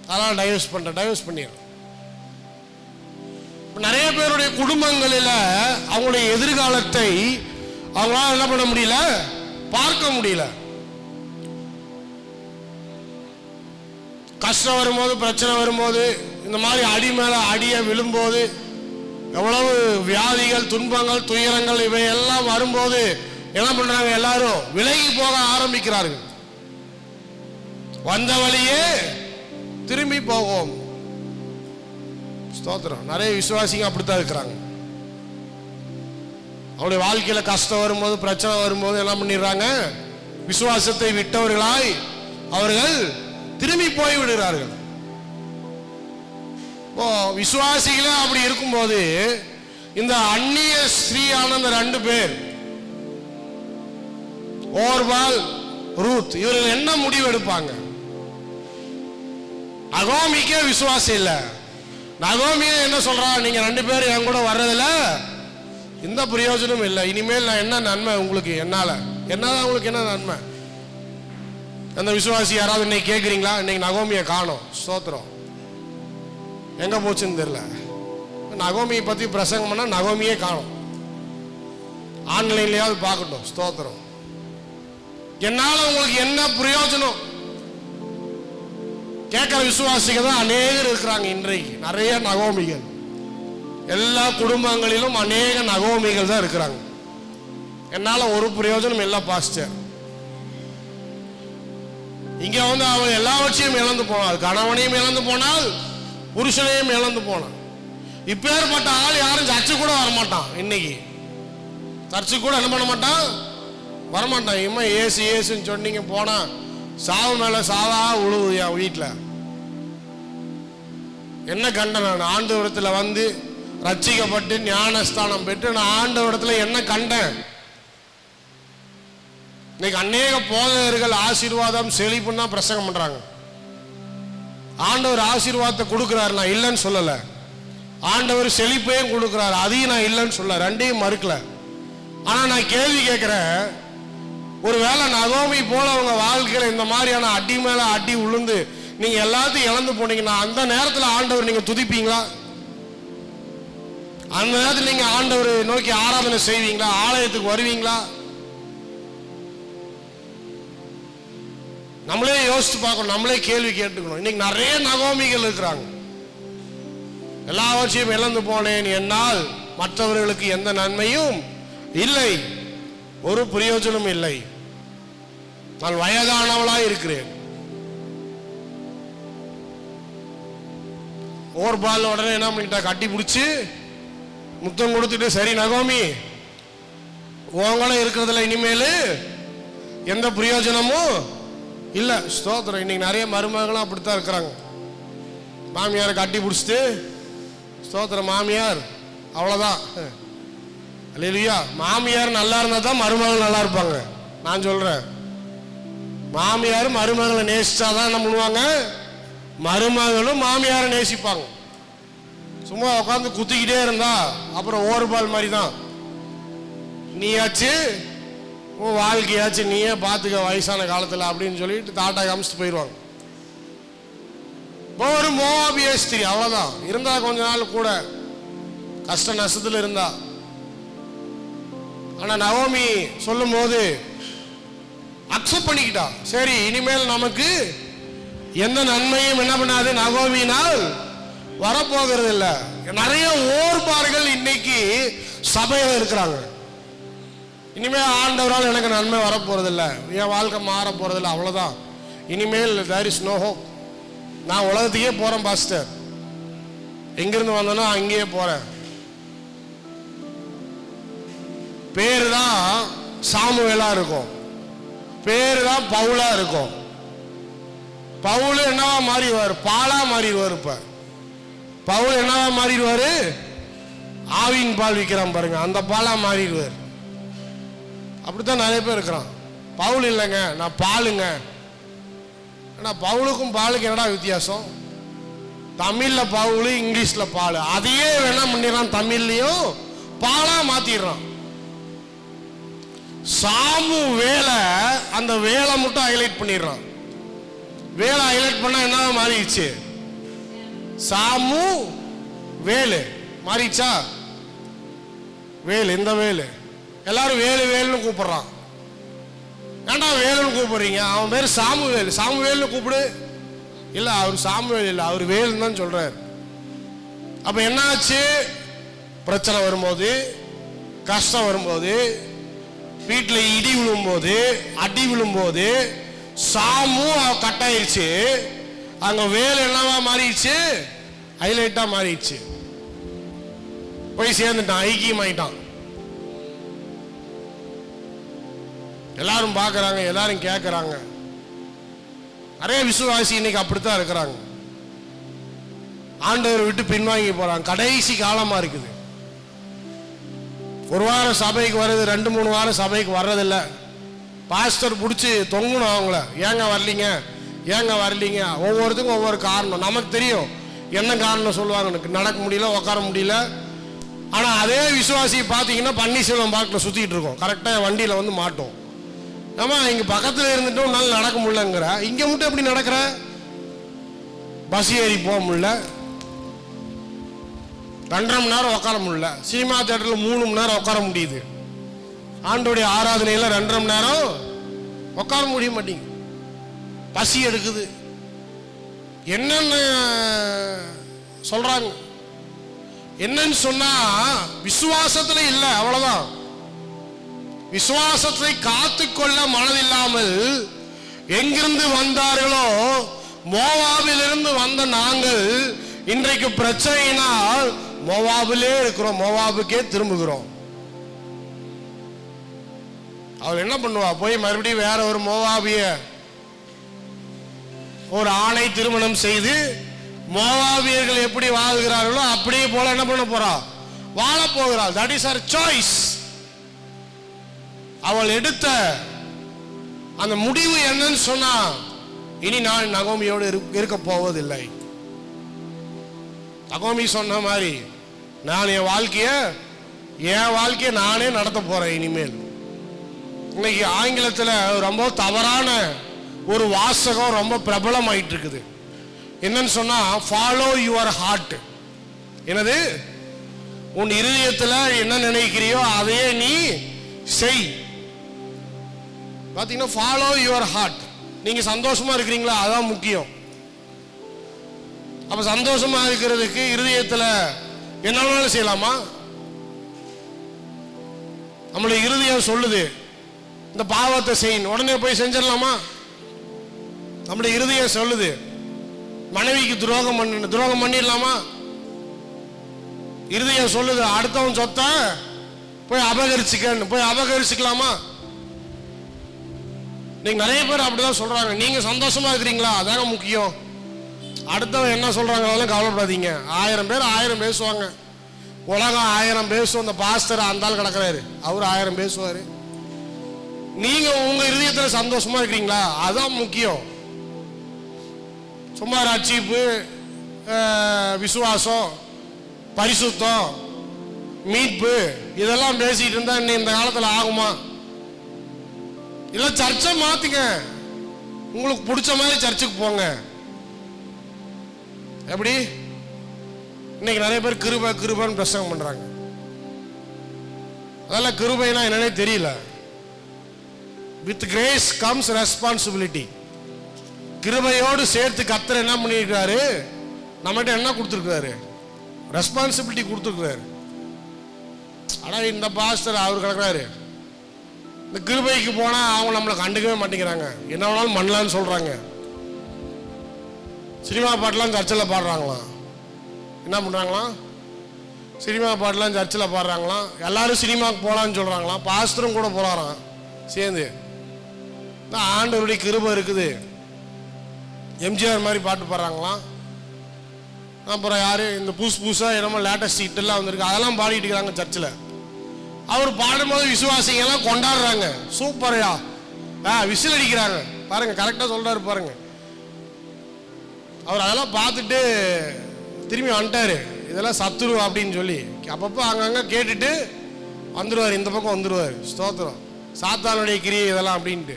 அதெல்லாம் டைவர்ஸ் பண்ணிடுறேன். நிறைய பேருடைய குடும்பங்களில் அவங்களுடைய எதிர்காலத்தை அவங்களால என்ன பண்ண முடியல, பார்க்க முடியல. கஷ்டம் வரும்போது, பிரச்சனை வரும்போது, இந்த மாதிரி அடி மேல அடிய விழும்போது, எவ்வளவு வியாதிகள், துன்பங்கள், துயரங்கள் இவையெல்லாம் வரும்போது என்ன பண்றாங்க, எல்லாரும் விலகி போக ஆரம்பிக்கிறார்கள். வந்த வழியே திரும்பி போவோம். ஸ்தோத்திரம். நிறைய விசுவாசிங்க அப்படித்தான் இருக்கிறாங்க. அவருடைய வாழ்க்கையில கஷ்டம் வரும்போது, பிரச்சனை வரும்போது என்ன பண்ணிடுறாங்க? விசுவாசத்தை விட்டவர்களாய் அவர்கள் திரும்பி போய் விடுகிறார்கள். விசுவாசிகளே அப்படி இருக்கும்போது இந்த அந்நிய ஸ்ரீயான அந்த 2 பேர், ஓர்பால், ரூத், இவர்கள் என்ன முடிவு எடுப்பாங்க? நகோமிக்கே விசுவாசம் இல்லை. நகோமியே என்ன சொல்றா? நீங்க 2 பேரும் என் கூட வர்றதில்ல, இந்த பிரயோஜனம் இல்லை. இனிமேல் நான் என்ன நன்மை உங்களுக்கு? என்னதான் உங்களுக்கு என்ன நன்மை? அந்த விசுவாசி யாராவது இன்னைக்கு கேட்குறீங்களா? இன்னைக்கு நகோமியை காணோம். ஸ்தோத்திரம். எங்க போச்சுன்னு தெரியல. நகோமியை பத்தி பிரசங்கம் பண்ணா நகோமியே காணோம். ஆன்லைன்லயாவது பார்க்கட்டும். ஸ்தோத்திரம். என்னால உங்களுக்கு என்ன பிரயோஜனம்? கேட்கிற விசுவாசிகள் தான் அநேகர் இருக்கிறாங்க. இன்றைக்கு நிறைய நகோமிகள், எல்லா குடும்பங்களிலும் அநேக நகோமிகள் தான் இருக்கிறாங்க. என்னால ஒரு பிரயோஜனம் இல்லை பாஸ்டர். இங்க அவன் எல்லாவற்றையும் இழந்து போனாள். கணவனையும் இழந்து போனால், புருஷனையும் இழந்து போனான். இப்பேற்பட்ட ஆள் யாரும் சர்ச்சு கூட வரமாட்டான். இன்னைக்கு சர்ச்சு கூட என்ன பண்ண மாட்டான்? வரமாட்டான். இம்மா ஏசு ஏசுன்னு சொன்னீங்க போனா சாவு மேல சாவா உழுவுது. என் வீட்டில் என்ன கண்டேன்? நான் ஆண்டவரத்தில் வந்து ரட்சிக்கப்பட்டு ஞானஸ்தானம் பெற்று நான் ஆண்டவரத்தில் என்ன கண்டேன்? இன்னைக்கு அநேக போதகர்கள் ஆசீர்வாதம் செழிப்புன்னு தான் பிரசங்கம் பண்றாங்க. ஆண்டவர் ஆசீர்வாதத்தை கொடுக்கிறாரு, நான் இல்லைன்னு சொல்லலை. ஆண்டவர் செழிப்பையும் கொடுக்கிறாரு, அதையும் நான் இல்லைன்னு சொல்ல, ரெண்டையும் மறுக்கல. ஆனா நான் கேள்வி கேட்கிறேன், ஒருவேளை நகோமி போல அவங்க வாழ்க்கையில இந்த மாதிரியான அடி மேல அடி உளுந்து நீங்க எல்லாத்தையும் இழந்து போனீங்கன்னா அந்த நேரத்தில் ஆண்டவர் நீங்க துதிப்பீங்களா? அந்த நேரத்தில் நீங்க ஆண்டவர் நோக்கி ஆராதனை செய்வீங்களா? ஆலயத்துக்கு வருவீங்களா? நம்மளே யோசித்து பார்க்கணும், நம்மளே கேள்வி கேட்டுக்கணும். இன்னைக்கு நிறைய நகோமிகள் இருக்கிறாங்க. எல்லாவற்றையும் இழந்து போனேன், என்னால் மற்றவர்களுக்கு எந்த நன்மையும் இல்லை, ஒரு பிரயோஜனம் இல்லை, நான் வயதானவளாய் இருக்கிறேன். ஓர்பால் உடனே என்ன பண்ணிட்டா? கட்டி பிடிச்சி முத்தம் கொடுத்துட்டு, சரி நகோமி உங்கள இருக்கிறதுல இனிமேல் எந்த பிரயோஜனமும் இல்லை. ஸ்தோத்திரம். இன்னைக்கு நிறைய மருமகளும் அப்படித்தான் இருக்கிறாங்க. மாமியாரை கட்டி பிடிச்சிட்டு, ஸ்தோத்திரம், மாமியார் அவ்வளோதான். இல்லையா? மாமியார் நல்லா இருந்தால் தான் மருமகள் நல்லா இருப்பாங்க. நான் சொல்றேன், மாமியார் மருமகளை நேசிச்சாதான் என்ன பண்ணுவாங்க? மருமகளும் மாமியாரை நேசிப்பாங்க. சும்மா உட்காந்து குத்திக்கிட்டே இருந்தா அப்புறம் ஓர்பால் மாதிரி தான். நீயாச்சு உன் வாழ்க்கையாச்சு நீயே பார்த்துக்க வயசான காலத்தில் அப்படின்னு சொல்லிட்டு தாட்டா காமிச்சிட்டு போயிடுவாங்க. ஒரு மோவாபிய ஸ்திரீ அவ்வளோதான். இருந்தா கொஞ்ச நாள் கூட கஷ்ட நஷ்டத்தில் இருந்தா. ஆனா நகோமி சொல்லும் போது அக்செப்ட் பண்ணிக்கிட்டா. சரி, இனிமேல் நமக்கு எந்த நன்மையும் என்ன பண்ணாது நகோமினால் வரப்போகிறது இல்லை. நிறைய ஓர்பார்கள் இன்னைக்கு சபையில் இருக்கிறாங்க. இனிமேல் ஆண்டவரால் எனக்கு நன்மை வரப்போறதில்லை, என் வாழ்க்கை மாற போறதில்லை, அவ்வளோதான், இனிமேல் தேர் இஸ் நோ ஹோப், நான் உலகத்துக்கே போறேன் பாஸ்டர், எங்கிருந்து வந்தேனோ அங்கேயே போறேன். பேரு தான் சாமுவேலா இருக்கும், பேரு தான் பவுலா இருக்கும். பவுல் என்னவா மாறிடுவார்? பாலா மாறிடுவார். இப்ப பவுல் என்னவா மாறிடுவாரு? ஆவின் பால் விற்கிறான் பாருங்க, அந்த பாலா மாறிடுவார். அப்படித்தான் நிறைய பேர் இருக்கிறான். பவுல் இல்லைங்க, நான் பாலுங்க. ஆனா பவுலுக்கும் பாலுக்கு என்னடா வித்தியாசம்? தமிழ்ல பவுல், இங்கிலீஷ்ல பால். அதையே வேணா பண்ணிடுறான், தமிழ்லயும் பாலா மாத்திடுறான். சாமு வேலை, அந்த வேலை மட்டும் ஹைலைட் பண்ணிடுறான். வேலை ஹைலைட் பண்ணா என்ன மாறிடுச்சு? சாமு வேலு மாறிச்சா? வேலு, இந்த வேலு எல்லாரும் வேலு வேலுன்னு கூப்பிடுறான். ஏன்டா வேலுன்னு கூப்பிடுறீங்க? அவன் பேர் சாமுவேல், சாமுவேல்னு கூப்பிடு. இல்ல, அவர் சாமுவேல் இல்லை, அவர் வேலுன்னு தான் சொல்றாரு. அப்ப என்னாச்சு? பிரச்சனை வரும்போது, கஷ்டம் வரும்போது, வீட்டில் இடி விழும்போது, அடி விழும்போது சாமு கட்டாயிருச்சு, அங்க வேலு என்னவா மாறிடுச்சு? ஹைலைட்டா மாறிடுச்சு. போய் சேர்ந்துட்டான், ஐக்கியம் ஆயிட்டான். எல்லாரும் பார்க்குறாங்க, எல்லாரும் கேட்குறாங்க. நிறைய விசுவாசி இன்னைக்கு அப்படித்தான் இருக்கிறாங்க. ஆண்டவர் விட்டு பின்வாங்கி போறாங்க. கடைசி காலமா இருக்குது. ஒரு வாரம் சபைக்கு வருது, 2-3 வாரம் சபைக்கு வர்றதில்ல. பாஸ்டர் பிடிச்சி தொங்கணும் அவங்கள, ஏங்க வரலீங்க, ஏங்க வரலீங்க. ஒவ்வொருத்துக்கும் ஒவ்வொரு காரணம். நமக்கு தெரியும் என்ன காரணம் சொல்லுவாங்க. நடக்க முடியல, உட்கார முடியல. ஆனால் அதே விசுவாசி பார்த்தீங்கன்னா பன்னீர்செல்வம் பார்க்கில் சுற்றிட்டு இருக்கோம். கரெக்டாக வண்டியில் வந்து மாட்டோம். ஆமா, இங்கே பக்கத்தில் இருந்துட்டு உன்னால நடக்க முடியலங்கிற, இங்கே மட்டும் எப்படி நடக்கிற? பஸ் ஏறி போக முடியல, 2.5 மணி நேரம் உட்கார முடியல. சினிமா தியேட்டரில் 3 மணி நேரம் உட்கார முடியுது. ஆண்டோடைய ஆராதனையில் 2.5 மணி நேரம் உட்கார முடிய மாட்டேங்குது. பசி எடுக்குது. என்னன்னு சொல்றாங்க? என்னன்னு சொன்னா விசுவாசத்துல இல்ல, அவ்வளவுதான். விசுவாசத்தை காத்துக்கொள்ள மனதில்லாமல் எங்கிருந்து வந்தார்களோ மோவாபிலிருந்து வந்த நாங்கள் இன்றைக்கு பிரச்சனையினால் மோவாபிலே இருக்கிறோம், மோவாபுக்கே திரும்புகிறோம். அவர் என்ன பண்ணுவா? போய் மறுபடியும் வேற ஒரு மோவாபிய ஒரு ஆணை திருமணம் செய்து மோவாபியர்கள் எப்படி வாழ்கிறார்களோ அப்படியே போல என்ன பண்ண போறா? வாழ போகிறாள். That is her choice. அவள் எடுத்த அந்த முடிவு என்னன்னு சொன்னா, இனி நான் நகோமியோடு இருக்க போவதில்லை. நகோமி சொன்ன மாதிரி நான் என் வாழ்க்கையை நானே நடத்த போறேன் இனிமேல். இன்னைக்கு ஆங்கிலத்தில் ரொம்ப தவறான ஒரு வாசகம் ரொம்ப பிரபலம் ஆயிட்டு இருக்குது. என்னன்னு சொன்னா, ஃபாலோ யுவர் ஹார்ட். என்னது? உன் இருதயத்தில் என்ன நினைக்கிறியோ அதையே நீ செய். பாத்தீங்கன்னா ஃபாலோ யுவர் ஹார்ட். நீங்க சந்தோஷமா இருக்கிறீங்களா? அதான் முக்கியம். அப்ப சந்தோஷமா இருக்கிறதுக்கு இருதயத்தில் என்னாலும் செய்யலாமா? நம்மளுடைய இருதயம் சொல்லுது இந்த பாவத்தை செய்யணும், உடனே போய் செஞ்சிடலாமா? நம்முடைய இருதயம் சொல்லுது மனைவிக்கு துரோகம் பண்ணிடலாமா? இருதயம் சொல்லுது அடுத்தவன் சொத்த போய் அபகரிச்சுக்கலாமா? நீங்க நிறைய பேர் அப்படிதான் சொல்றாங்க. நீங்க சந்தோஷமா இருக்கிறீங்களா? அதாங்க முக்கியம். அடுத்தவன் என்ன சொல்றாங்க அதெல்லாம் கவலைப்படாதீங்க. 1000 பேர் 1000 பேசுவாங்க. உலகம் 1000 பேசும். அந்த பாஸ்டர் அந்த ஆள் கிடக்குறாரு, அவர் 1000 பேசுவாரு. நீங்க உங்க இருதயத்தில் சந்தோஷமா இருக்கிறீங்களா? அதான் முக்கியம். சும்மா ரட்சிப்பு, விசுவாசம், பரிசுத்தம், மீட்பு இதெல்லாம் பேசிட்டு இருந்தா இந்த காலத்தில் ஆகுமா? இல்ல சர்ச்சை மாத்துங்க, உங்களுக்கு பிடிச்ச மாதிரி சர்ச்சுக்கு போங்க. எப்படி? இன்னைக்கு நிறைய பேர் கிருபைன்னு பிரசங்கம் பண்றாங்க. அதெல்லாம் கிருபைனா என்னன்னே தெரியல. With grace comes responsibility. கிருபையோடு சேர்த்து கர்த்தர் என்ன பண்ணியிருக்காரு? நம்மகிட்ட என்ன கொடுத்துருக்காரு? ரெஸ்பான்சிபிலிட்டி கொடுத்துருக்காரு. ஆனால் இந்த பாஸ்டர் அவர் கிடக்குறாரு. இந்த கிருபைக்கு போனால் அவங்க நம்மளை கண்டுக்கவே மாட்டேங்கிறாங்க. என்ன வேணாலும் பண்ணலான்னு சொல்கிறாங்க. சினிமா பாட்டெலாம் சர்ச்சில் பாடுறாங்களாம். என்ன பண்ணுறாங்களாம்? சினிமா பாட்டெலாம் சர்ச்சில் பாடுறாங்களாம். எல்லாரும் சினிமாவுக்கு போகலான்னு சொல்கிறாங்களாம். பாஸ்டரும் கூட போகிறாராம் சேர்ந்து. ஆண்டவருடைய கிருபை இருக்குது. எம்ஜிஆர் மாதிரி பாட்டு பாடுறாங்களாம். அப்புறம் யாரு இந்த புதுசாக என்னமோ லேட்டஸ்ட் ஹிட்டெல்லாம் வந்திருக்கு, அதெல்லாம் பாடிட்டு இருக்கிறாங்க சர்ச்சில். அவர் பாடும்போது விசுவாசிங்கெல்லாம் கொண்டாடுறாங்க. சூப்பரையா விசில் அடிக்கிறாங்க பாருங்க. கரெக்டாக சொல்றாரு பாருங்க. அவர் அதெல்லாம் பார்த்துட்டு திரும்பி வந்துட்டாரு. இதெல்லாம் சத்துரு அப்படின்னு சொல்லி அப்பப்போ அங்கங்கே கேட்டுட்டு வந்துடுவார். இந்த பக்கம் வந்துடுவார். ஸ்தோத்திரம். சாத்தானுடைய கிரியை இதெல்லாம் அப்படின்ட்டு.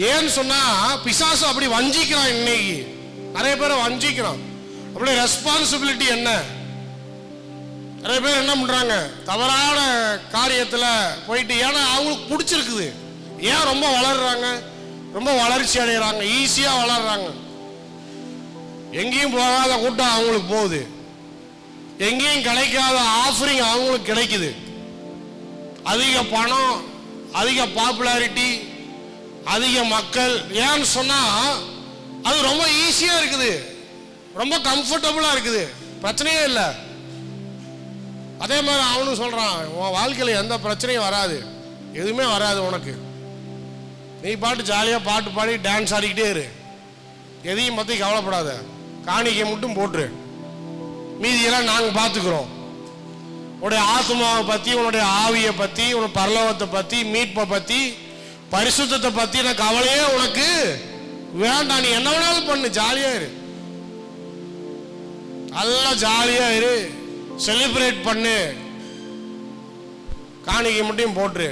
ஏன்னு சொன்னா பிசாசு அப்படி வஞ்சிக்கிறான். இன்னைக்கு நிறைய பேரை வஞ்சிக்கிறான். அப்படி ரெஸ்பான்சிபிலிட்டி என்ன? நிறைய பேர் என்ன பண்றாங்க? தவறான காரியத்துல போயிட்டு, ஏன்னா அவங்களுக்கு பிடிச்சிருக்குது. ஏன் ரொம்ப வளர்றாங்க, ரொம்ப வளர்ச்சி அடைகிறாங்க, ஈஸியா வளர்றாங்க. எங்கேயும் போகாத கூட்டம் அவங்களுக்கு போகுது, எங்கேயும் கிடைக்காத ஆஃபரிங் அவங்களுக்கு கிடைக்குது. அதிக பணம், அதிக பாப்புலாரிட்டி, அதிக மக்கள். ஏன்னு சொன்னா அது ரொம்ப ஈஸியா இருக்குது, ரொம்ப கம்ஃபர்டபுளா இருக்குது, பிரச்சனையே இல்லை. அதே மாதிரி அவனும் சொல்றான், உன் வாழ்க்கையில் எந்த பிரச்சனையும் வராது. எதுவுமே வராது உனக்கு. நீ பாட்டு ஜாலியாக பாட்டு பாடி டான்ஸ் ஆடிக்கிட்டே இரு, எதையும் பற்றி கவலைப்படாத, காணிக்கை மட்டும் போட்டுரு, மீதியெல்லாம் நாங்கள் பார்த்துக்கிறோம். உன்னுடைய ஆத்மாவை பற்றி, உன்னுடைய ஆவியை பற்றி, உன் பரலோகத்தை பற்றி, மீட்பை பற்றி, பரிசுத்தத்தை பற்றி நான் கவலையே உனக்கு வேண்டாம். நீ என்ன வேணாலும் பண்ணு, ஜாலியாக இரு, எல்லாம் ஜாலியாக இரு, செலிப்ரேட் பண்ணு, காணிக்கை மட்டும் போட்டுரு.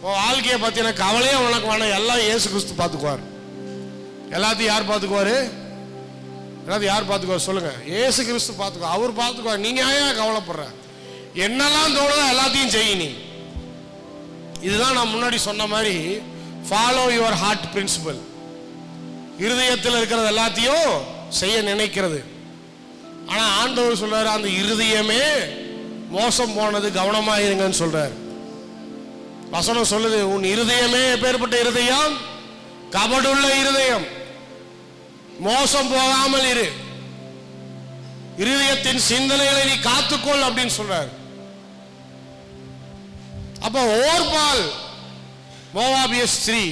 வாழ்க்கையை பற்றி எனக்கு கவலையே உனக்கு வேணாம், எல்லாம் இயேசு கிறிஸ்து பார்த்துக்குவார். எல்லாத்தையும் யார் பார்த்துக்குவாரு? எல்லாத்தையும் யார் பார்த்துக்குவார் சொல்லுங்க? இயேசு கிறிஸ்து பார்த்துக்குவார், அவர் பார்த்துக்குவார். நீங்க ஏன் கவலைப்படுற? என்னெல்லாம் தோணுதோ எல்லாத்தையும் செய்ய. நீ இதுதான் நான் முன்னாடி சொன்ன மாதிரி ஃபாலோ யுவர் ஹார்ட் பிரின்சிபல். இருதயத்தில் இருக்கிறது எல்லாத்தையும் செய்ய நினைக்கிறது. ஆனா ஆண்டவர் சொல்றாரு, அந்த இருதயமே மோசம் போனது, கவனமாயிருங்கன்னு சொல்றாரு. வசனம் சொல்லுது, உன் இருதயமே எப்பேற்பட்ட இருதயம்? கபடுள்ள இருதயம். மோசம் போகாமல் இரு, இருதயத்தின் சிந்தனைகளை நீ காத்துக்கொள் அப்படின்னு சொல்றாரு. அப்ப ஓர்பால் மோவாபிய ஸ்திரீ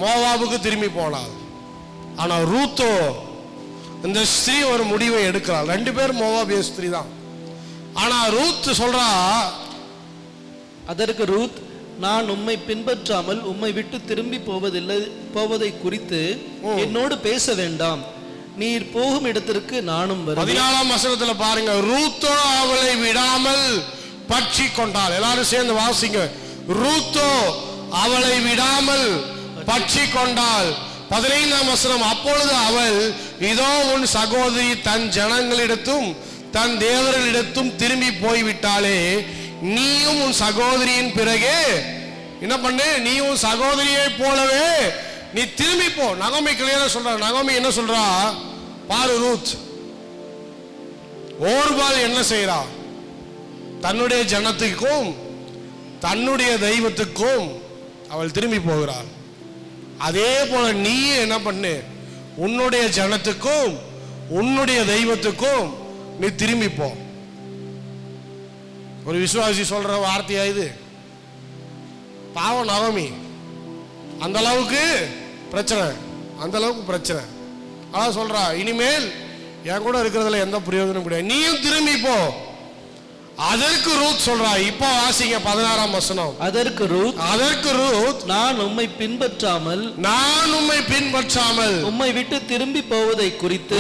மோவாபுக்கு திரும்பி போனாள். ஆனா ரூத்தோ, இந்த ஸ்திரீ ஒரு முடிவை எடுக்கிறாள். ரெண்டு பேரும் மோவாபிய ஸ்திரீ தான். ஆனா ரூத் சொல்றா, அதற்கு ரூத், நான் உம்மை பின்பற்றாமல் உம்மை விட்டு திரும்பி போவதை குறித்து என்னோடு பேச வேண்டாம், நீர் போகும் இடத்திற்கு நானும் வருவேன். 14ஆம் வசனத்துல பாருங்க, ரூத்தோ அவளை விடாமல் பற்றி கொண்டாள். எல்லாரும் சேர்ந்து வாசிங்க. ரூத்தோ அவளை விடாமல் பற்றி கொண்டாள். 15ஆம் வசனம், அப்பொழுது அவள், இதோ உன் சகோதரி தன் ஜனங்களிடத்தும் தன் தேவர்களிடத்தும் திரும்பி போய்விட்டாளே, நீயும் உன் சகோதரியின் பிறகு என்ன பண்ணு? நீயும் சகோதரியை போலவே நீ திரும்பி போ. நகோமி கிளியரா சொல்ற. நகோமி என்ன சொல்றா பாரு, ரூத் ஓர்பால் என்ன செய்யறா? தன்னுடைய ஜனத்துக்கும் தன்னுடைய தெய்வத்துக்கும் அவள் திரும்பி போகிறாள். அதே போல நீ என்ன பண்ணு? உன்னுடைய ஜனத்துக்கும் உன்னுடைய தெய்வத்துக்கும் நீ திரும்பி போ. ஒரு விசுவாசி சொல்ற வார்த்தையா இது? பாவம் நவமி, அந்த அளவுக்கு பிரச்சனை, அந்த அளவுக்கு பிரச்சனை. அதான் சொல்றா, இனிமேல் என் கூட இருக்கிறதுல எந்த பிரயோஜனம் கிடையாது, நீயும் திரும்பி போ. அதற்கு ரூத் சொல்றா. இப்போ வாசிங்க 16ஆம் வசனம். அதற்கு ரூத், நான் உம்மை பின்பற்றாமல் உம்மை விட்டு திரும்பி போவதை குறித்து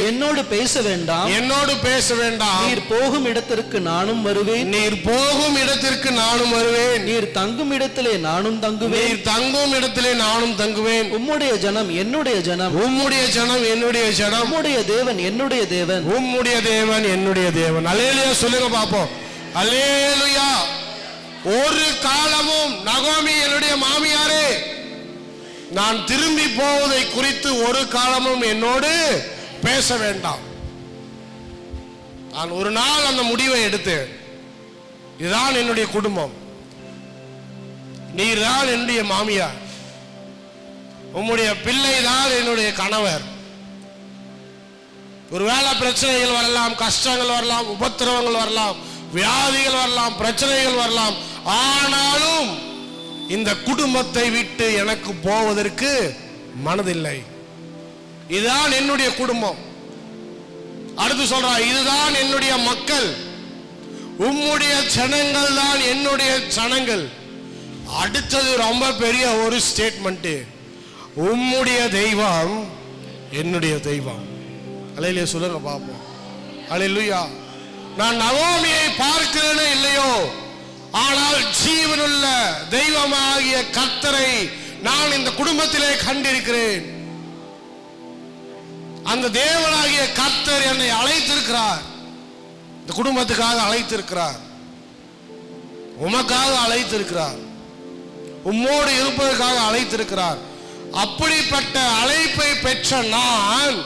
என்னோடு பேச வேண்டாம், நீர் போகும் இடத்திற்கு நானும் வருவேன், நீர் தங்கும் இடத்திலே நானும் தங்குவேன், உம்முடைய ஜனம் என்னுடைய ஜனம், உம்முடைய தேவன் என்னுடைய தேவன், என்னுடைய தேவன். அல்லேலூயா சொல்லுங்க பாப்போம். அல்லேலூயா. ஒரு காலமும் நகோமி, என்னுடைய மாமியாரே, நான் திரும்பி போவதை குறித்து ஒரு காலமும் என்னோடு பேச வேண்டாம். நான் ஒரு நாள் அந்த முடிவை எடுத்தேன். இதுதான் என்னுடைய குடும்பம், நீர் தான் என்னுடைய மாமியார், உம்முடைய பிள்ளை தான் என்னுடைய கணவர். ஒருவேளை பிரச்சனைகள் வரலாம், கஷ்டங்கள் வரலாம், உபத்திரவங்கள் வரலாம், வியாதிகள் வரலாம், பிரச்சனைகள் வரலாம். ஆனாலும் இந்த குடும்பத்தை விட்டு எனக்கு போவதற்கு மனதில்லை. இதுதான் என்னுடைய குடும்பம். அடுத்து சொல்றா, இதுதான் என்னுடைய மக்கள், உம்முடைய ஜனங்கள் தான் என்னுடைய ஜனங்கள். அடுத்தது ரொம்ப பெரிய ஒரு ஸ்டேட்மெண்ட், உம்முடைய தெய்வம் என்னுடைய தெய்வம். அல்லேலூயா சொல்லுங்க பாப்போம். அல்லேலூயா. நான் நகோமியை பார்க்கிறேனே இல்லையோ, ஆனால் ஜீவனுள்ள தெய்வமாகிய கர்த்தரை நான் இந்த குடும்பத்திலே கண்டிருக்கிறேன். அந்த தேவனாகிய கர்த்தர் என்னை அழைத்திருக்கிறார், இந்த குடும்பத்துக்காக அழைத்திருக்கிறார், உமக்காக அழைத்திருக்கிறார், உம்மோடு இருப்பதற்காக அழைத்திருக்கிறார். அப்படிப்பட்ட அழைப்பை பெற்ற நான்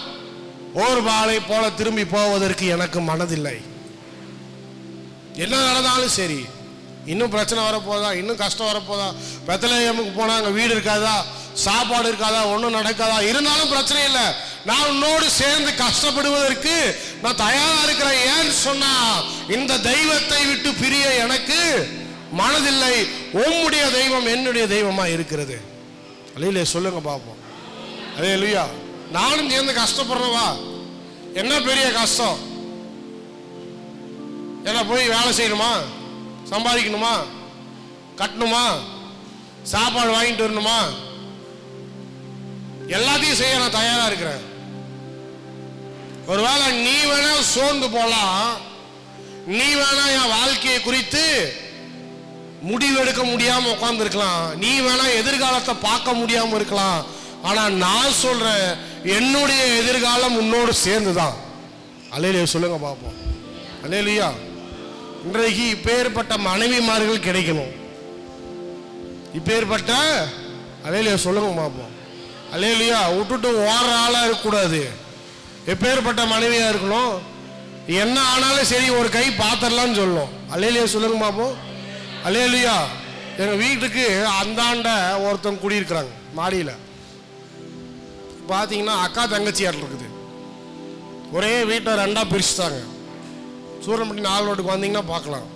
ஓர்பாலை போல திரும்பி போவதற்கு எனக்கு மனதில்லை. என்ன நடந்தாலும் சரி, இன்னும் பிரச்சனை வரப்போதா, இன்னும் கஷ்டம் வரப்போதா, பெத்லகேமுக்கு போனா அங்கே வீடு இருக்காதா, சாப்பாடு இருக்காதா, ஒன்றும் நடக்காதா, இருந்தாலும் பிரச்சனை இல்லை, நான் உன்னோடு சேர்ந்து கஷ்டப்படுவதற்கு நான் தயாரா இருக்கிறேன். ஏன்னு சொன்னா இந்த தெய்வத்தை விட்டு பிரிய எனக்கு மனதில்லை. உம்முடைய தெய்வம் என்னுடைய தெய்வமா இருக்கிறது. அல்லேலூயா சொல்லுங்க பாப்போம். அல்லேலூயா. நானும் சேர்ந்து கஷ்டப்படுறவா. என்ன பெரிய கஷ்டம்? என்ன போய் வேலை செய்யணுமா, சம்பாதிக்கணுமா, கட்டணுமா, சாப்பாடு வாங்கிட்டு வரணுமா, எல்லாத்தையும் செய்ய நான் தயாரா இருக்கிறேன். ஒருவேளை நீ வேணா சோர்ந்து போலாம், நீ வேணா என் வாழ்க்கையை குறித்து முடிவெடுக்க முடியாம உட்கார்ந்து இருக்கலாம், நீ வேணா எதிர்காலத்தை பார்க்க முடியாம இருக்கலாம். ஆனா நான் சொல்றேன், என்னுடைய எதிர்காலம் உன்னோடு சேர்ந்துதான். அல்லேலூயா சொல்லுங்க பாப்போம். அல்லேலூயா. இன்றைக்கு இப்பேற்பட்ட மனைவிமார்கள் கிடைக்கணும். இப்பேற்பட்ட அல்லேலூயா சொல்லுங்க பாப்போம். அல்லேலூயா. விட்டுட்டு ஓடுற ஆளா இருக்கக்கூடாது. எப்பேற்பட்ட மனைவியா இருக்கணும்? என்ன ஆனாலும் சரி ஒரு கை பாத்திரலாம்னு சொல்லணும். அல்லேலூயா சொல்லுங்க பாப்போம். அல்லேலூயா. எங்க வீட்டுக்கு அந்தாண்ட ஒருத்தவங்க குடியிருக்கிறாங்க மாடியில். பார்த்தீங்கன்னா அக்கா தங்கச்சி ஆட்டில் இருக்குது. ஒரே வீட்டை ரெண்டாக பிரிச்சுட்டாங்க. சூரன்பட்டி 4 ரோட்டுக்கு வந்தீங்கன்னா பார்க்கலாம்.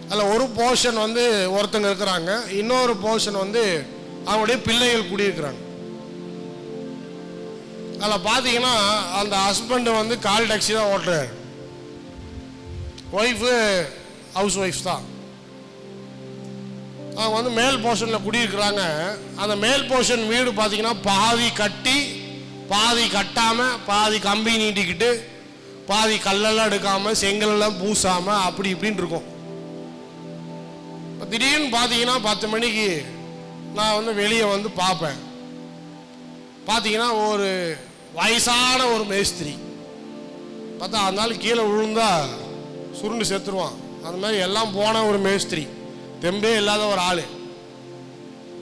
அதில் ஒரு போர்ஷன் வந்து ஒருத்தங்க இருக்கிறாங்க, இன்னொரு போர்ஷன் வந்து அவங்களுடைய பிள்ளைகள் குடியிருக்கிறாங்க. அதில் பார்த்தீங்கன்னா அந்த ஹஸ்பண்டு வந்து கால் டாக்ஸி தான் ஓட்டுறாரு, ஒய்ஃபு ஹவுஸ் ஒய்ஃப் தான். அவங்க வந்து மேல் போர்ஷனில் குடியிருக்கிறாங்க. அந்த மேல் போர்ஷன் வீடு பார்த்தீங்கன்னா பாதி கட்டி பாதி கட்டாமல், பாதி கம்பி நீட்டிக்கிட்டு, பாதி கல்லெல்லாம் எடுக்காமல், செங்கலெல்லாம் பூசாமல் அப்படி இப்படின்னு இருக்கும். திடீர்னு பார்த்தீங்கன்னா 10 மணிக்கு நான் வந்து வெளியே வந்து பார்ப்பேன். பார்த்தீங்கன்னா ஒரு வயசான ஒரு மேஸ்திரி பார்த்தா அந்த நாள் கீழே விழுந்தா சுருண்டு செத்துருவான். அந்த மாதிரி எல்லாம் போன ஒரு மேஸ்திரி, தெம்பே இல்லாத ஒரு ஆள்.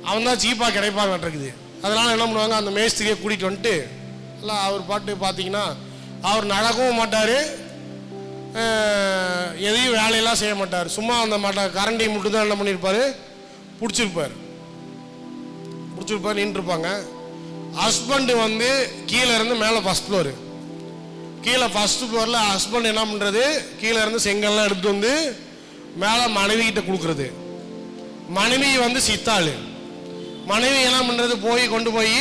அவன் தான் சீப்பாக கிடைப்பாங்கன்றது. அதனால் என்ன பண்ணுவாங்க, அந்த மேஸ்திரியை கூட்டிகிட்டு வந்துட்டு எல்லாம் அவர் பாட்டு பார்த்தீங்கன்னா அவர் நடக்கவும் மாட்டார், எதையும் வேலையெல்லாம் செய்ய மாட்டார். சும்மா அந்த கரண்டி மட்டும் தான் என்ன பண்ணியிருப்பார், பிடிச்சிருப்பார் நின்றுருப்பாங்க. ஹஸ்பண்டு வந்து கீழே இருந்து மேலே ஃபஸ்ட் ஃப்ளோரு, கீழே ஃபஸ்ட்டு ஃப்ளோரில் ஹஸ்பண்ட் என்ன பண்ணுறது, கீழே இருந்து செங்கல்லாம் எடுத்து வந்து மேலே மனைவிக்கிட்ட கொடுக்குறது. மனைவி வந்து சித்தாள். மனைவி என்ன பண்ணுறது, கொண்டு போய்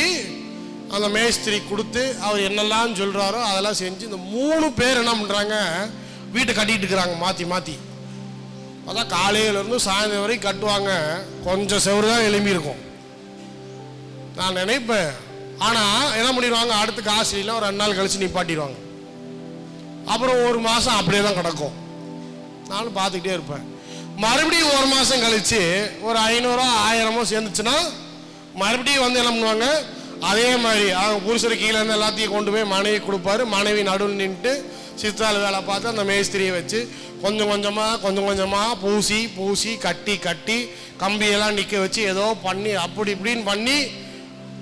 அந்த மேஸ்திரி கொடுத்து அவர் என்னெல்லாம் சொல்கிறாரோ அதெல்லாம் செஞ்சு இந்த 3 பேர் என்ன பண்ணுறாங்க, வீட்டை கட்டிகிட்டு இருக்கிறாங்க மாற்றி மாற்றி. அதான் காலையிலேருந்து சாயந்தரம் வரைக்கும் கட்டுவாங்க. கொஞ்சம் செவரு தான் எழும்பியிருக்கும் நான் நினைப்பேன். ஆனால் என்ன பண்ணிடுவாங்க, அடுத்த காசுலாம் ஒரு 2 நாள் கழித்து நிப்பாட்டிடுவாங்க. அப்புறம் 1 மாதம் அப்படியே தான் கிடக்கும். நானும் பார்த்துக்கிட்டே இருப்பேன். மறுபடியும் 1 மாதம் கழித்து ஒரு 500 1000 சேர்ந்துச்சுன்னா மறுபடியும் வந்து என்ன பண்ணுவாங்க, அதே மாதிரி அவங்க புருஷர் கீழே இருந்து எல்லாத்தையும் கொண்டு போய் மனைவி கொடுப்பாரு. மனைவி நடுவில் நின்றுட்டு சித்தாள் வேலை பார்த்து அந்த மேஸ்திரியை வச்சு கொஞ்சம் கொஞ்சமாக பூசி கட்டி கம்பியெல்லாம் நிற்க வச்சு ஏதோ பண்ணி அப்படி இப்படின்னு பண்ணி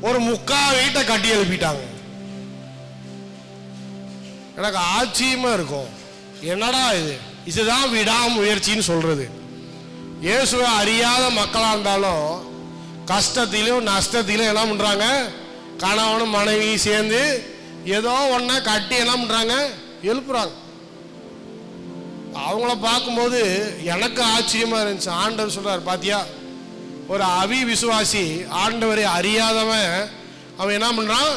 ஒரு 3/4 வீட்டை கட்டி எழுப்பிட்டாங்க. எனக்கு ஆச்சரியமா இருக்கும், என்னடா இதுதான் விடாமுயற்சின்னு சொல்றது. இயேசுவை அறியாத மக்களாக இருந்தாலும் கஷ்டத்திலும் நஷ்டத்திலும் என்ன பண்றாங்க, கணவனும் மனைவி சேர்ந்து ஏதோ ஒன்றை கட்டி என்ன பண்றாங்க, எழுப்புறாங்க. அவங்கள பார்க்கும்போது எனக்கு ஆச்சரியமா இருந்துச்சு. ஆண்டவர் சொல்றாரு, பாத்தியா, ஒரு விசுவாசி ஆண்டவரை அறியாதவன் அவன் என்ன பண்றான்,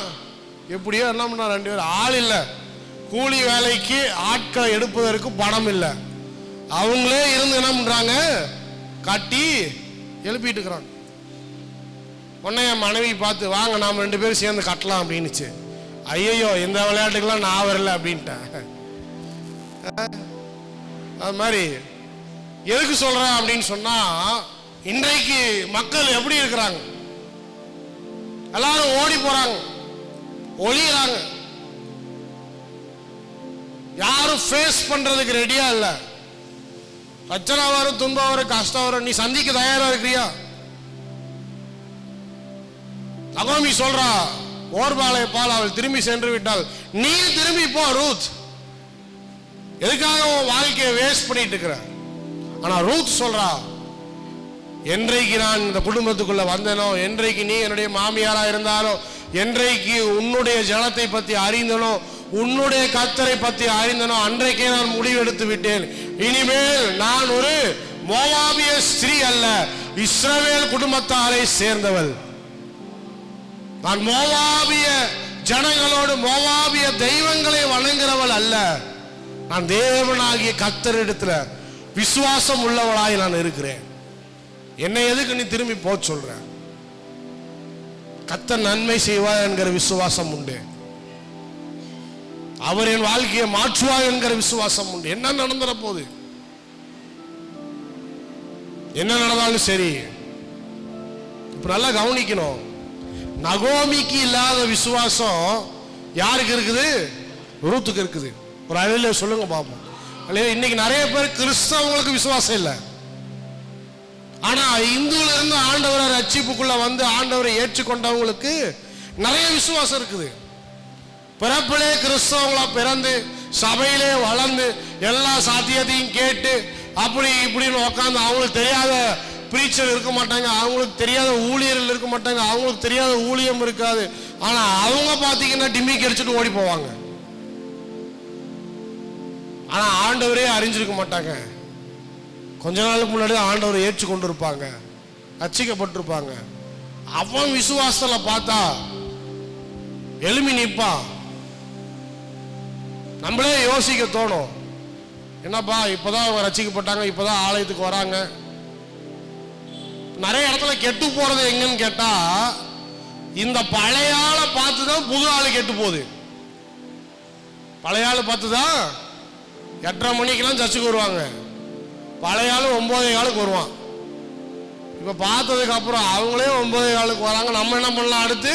எப்படியோ என்ன பண்றான், 2 பேர் ஆள் இல்லை, கூலி வேலைக்கு ஆட்களை எடுப்பதற்கு பணம் இல்லை, அவங்களே இருந்து என்ன பண்றாங்க, கட்டி எழுப்பிட்டு இருக்கிறாங்க. உடனே என் மனைவி பார்த்து, வாங்க நாம் 2 பேரும் சேர்ந்து கட்டலாம் அப்படின்னுச்சு. ஐயோ இந்த விளையாட்டுக்கெல்லாம் நான் வரல அப்படின்ட்டேன். அது மாதிரி எதுக்கு சொல்றேன் அப்படின்னு சொன்னா, இன்றைக்கு மக்கள் எப்படி இருக்கிறாங்க, எல்லாரும் ஓடி போறாங்க, ஒளியறாங்க, யாரும் ஃபேஸ் பண்றதுக்கு ரெடியா இல்ல. பிரச்சனை வரும், துன்பம் வரும், கஷ்டம் வரும், நீ சந்திக்க தயாரா இருக்கிறியா? நகோமி சொல்றா, ஓர்பாலை பால் அவள் திரும்பி சென்று விட்டாள், நீ திரும்பி போ ரூத். எதுக்காக உன் வாழ்க்கையை வேஸ்ட் பண்ணிட்டு இருக்கிற? ஆனா ரூத் சொல்றா, என்றைக்கு நான் இந்த குடும்பத்துக்குள்ள வந்தேனோ, என்றைக்கு நீ என்னுடைய மாமியாரா இருந்தாலோ, என்றைக்கு உன்னுடைய ஜனத்தை பற்றி அறிந்தனோ, உன்னுடைய கர்த்தரை பற்றி அறிந்தனோ, அன்றைக்கே நான் முடிவெடுத்து விட்டேன். இனிமேல் நான் ஒரு மோவாபிய ஸ்திரீ அல்ல, இஸ்ரவேல் குடும்பத்தாரை சேர்ந்தவள். நான் மோவாபிய ஜனங்களோடு மோவாபிய தெய்வங்களை வணங்குறவள் அல்ல. நான் தேவனாகிய கர்த்தரிடத்துல விசுவாசம் உள்ளவளாய் நான் இருக்கிறேன். என்னை எதுக்கு நீ திரும்பி போ சொல்ற? கர்த்தர் நன்மை செய்வார் என்கிற விசுவாசம் உண்டு. அவர் என் வாழ்க்கையை மாற்றுவார் என்கிற விசுவாசம் உண்டு. என்ன நடந்துற போது, என்ன நடந்தாலும் சரி. இப்ப நல்லா கவனிக்கணும். நகோமிக்கு இல்லாத விசுவாசம் யாருக்கு இருக்குது? ரூத்துக்கு இருக்குது. ஒரு அழில சொல்லுங்க பாப்போம். இன்னைக்கு நிறைய பேர் கிறிஸ்தவங்களுக்கு விசுவாசம் இல்லை. ஆனா இந்துல இருந்து ஆண்டவரை ரட்சிப்புக்குள்ள வந்து ஆண்டவரை ஏற்றுக்கொண்டவங்களுக்கு நிறைய விசுவாசம் இருக்குது. பிறப்பிலே கிறிஸ்தவங்களா பிறந்து சபையிலே வளர்ந்து எல்லா சாத்தியத்தையும் கேட்டு அப்படி இப்படின்னு உட்காந்து அவங்களுக்கு தெரியாத பிரீச்சர் இருக்க மாட்டாங்க, அவங்களுக்கு தெரியாத ஊழியர்கள் இருக்க மாட்டாங்க, அவங்களுக்கு தெரியாத ஊழியம் இருக்காது. ஆனா அவங்க பாத்தீங்கன்னா டிமிக்கி அடிச்சுட்டு ஓடி போவாங்க. ஆனா ஆண்டவரே அறிஞ்சிருக்க மாட்டாங்க. கொஞ்ச நாளுக்கு முன்னாடி ஆண்டவரை ஏற்று கொண்டு இருப்பாங்க, ரட்சிக்கப்பட்டிருப்பாங்க. அவன் விசுவாசத்துல பார்த்தா எழுமி நிற்பான். நம்மளே யோசிக்க தோணும், என்னப்பா இப்பதான் அவங்க ரட்சிக்கப்பட்டாங்க, இப்பதான் ஆலயத்துக்கு வராங்க. நிறைய இடத்துல கெட்டு போறது எங்கன்னு கேட்டா, இந்த பழைய ஆளை பார்த்துதான் புது ஆளு கெட்டு போகுது. பழைய ஆளு பார்த்துதான் 8:30 மணிக்கெல்லாம் சர்ச்சுக்கு வருவாங்க. பழைய ஆளு 9:15 வருவான். இப்ப பார்த்ததுக்கு அப்புறம் அவங்களே 9:15 வராங்க. நம்ம என்ன பண்ணலாம், அடுத்து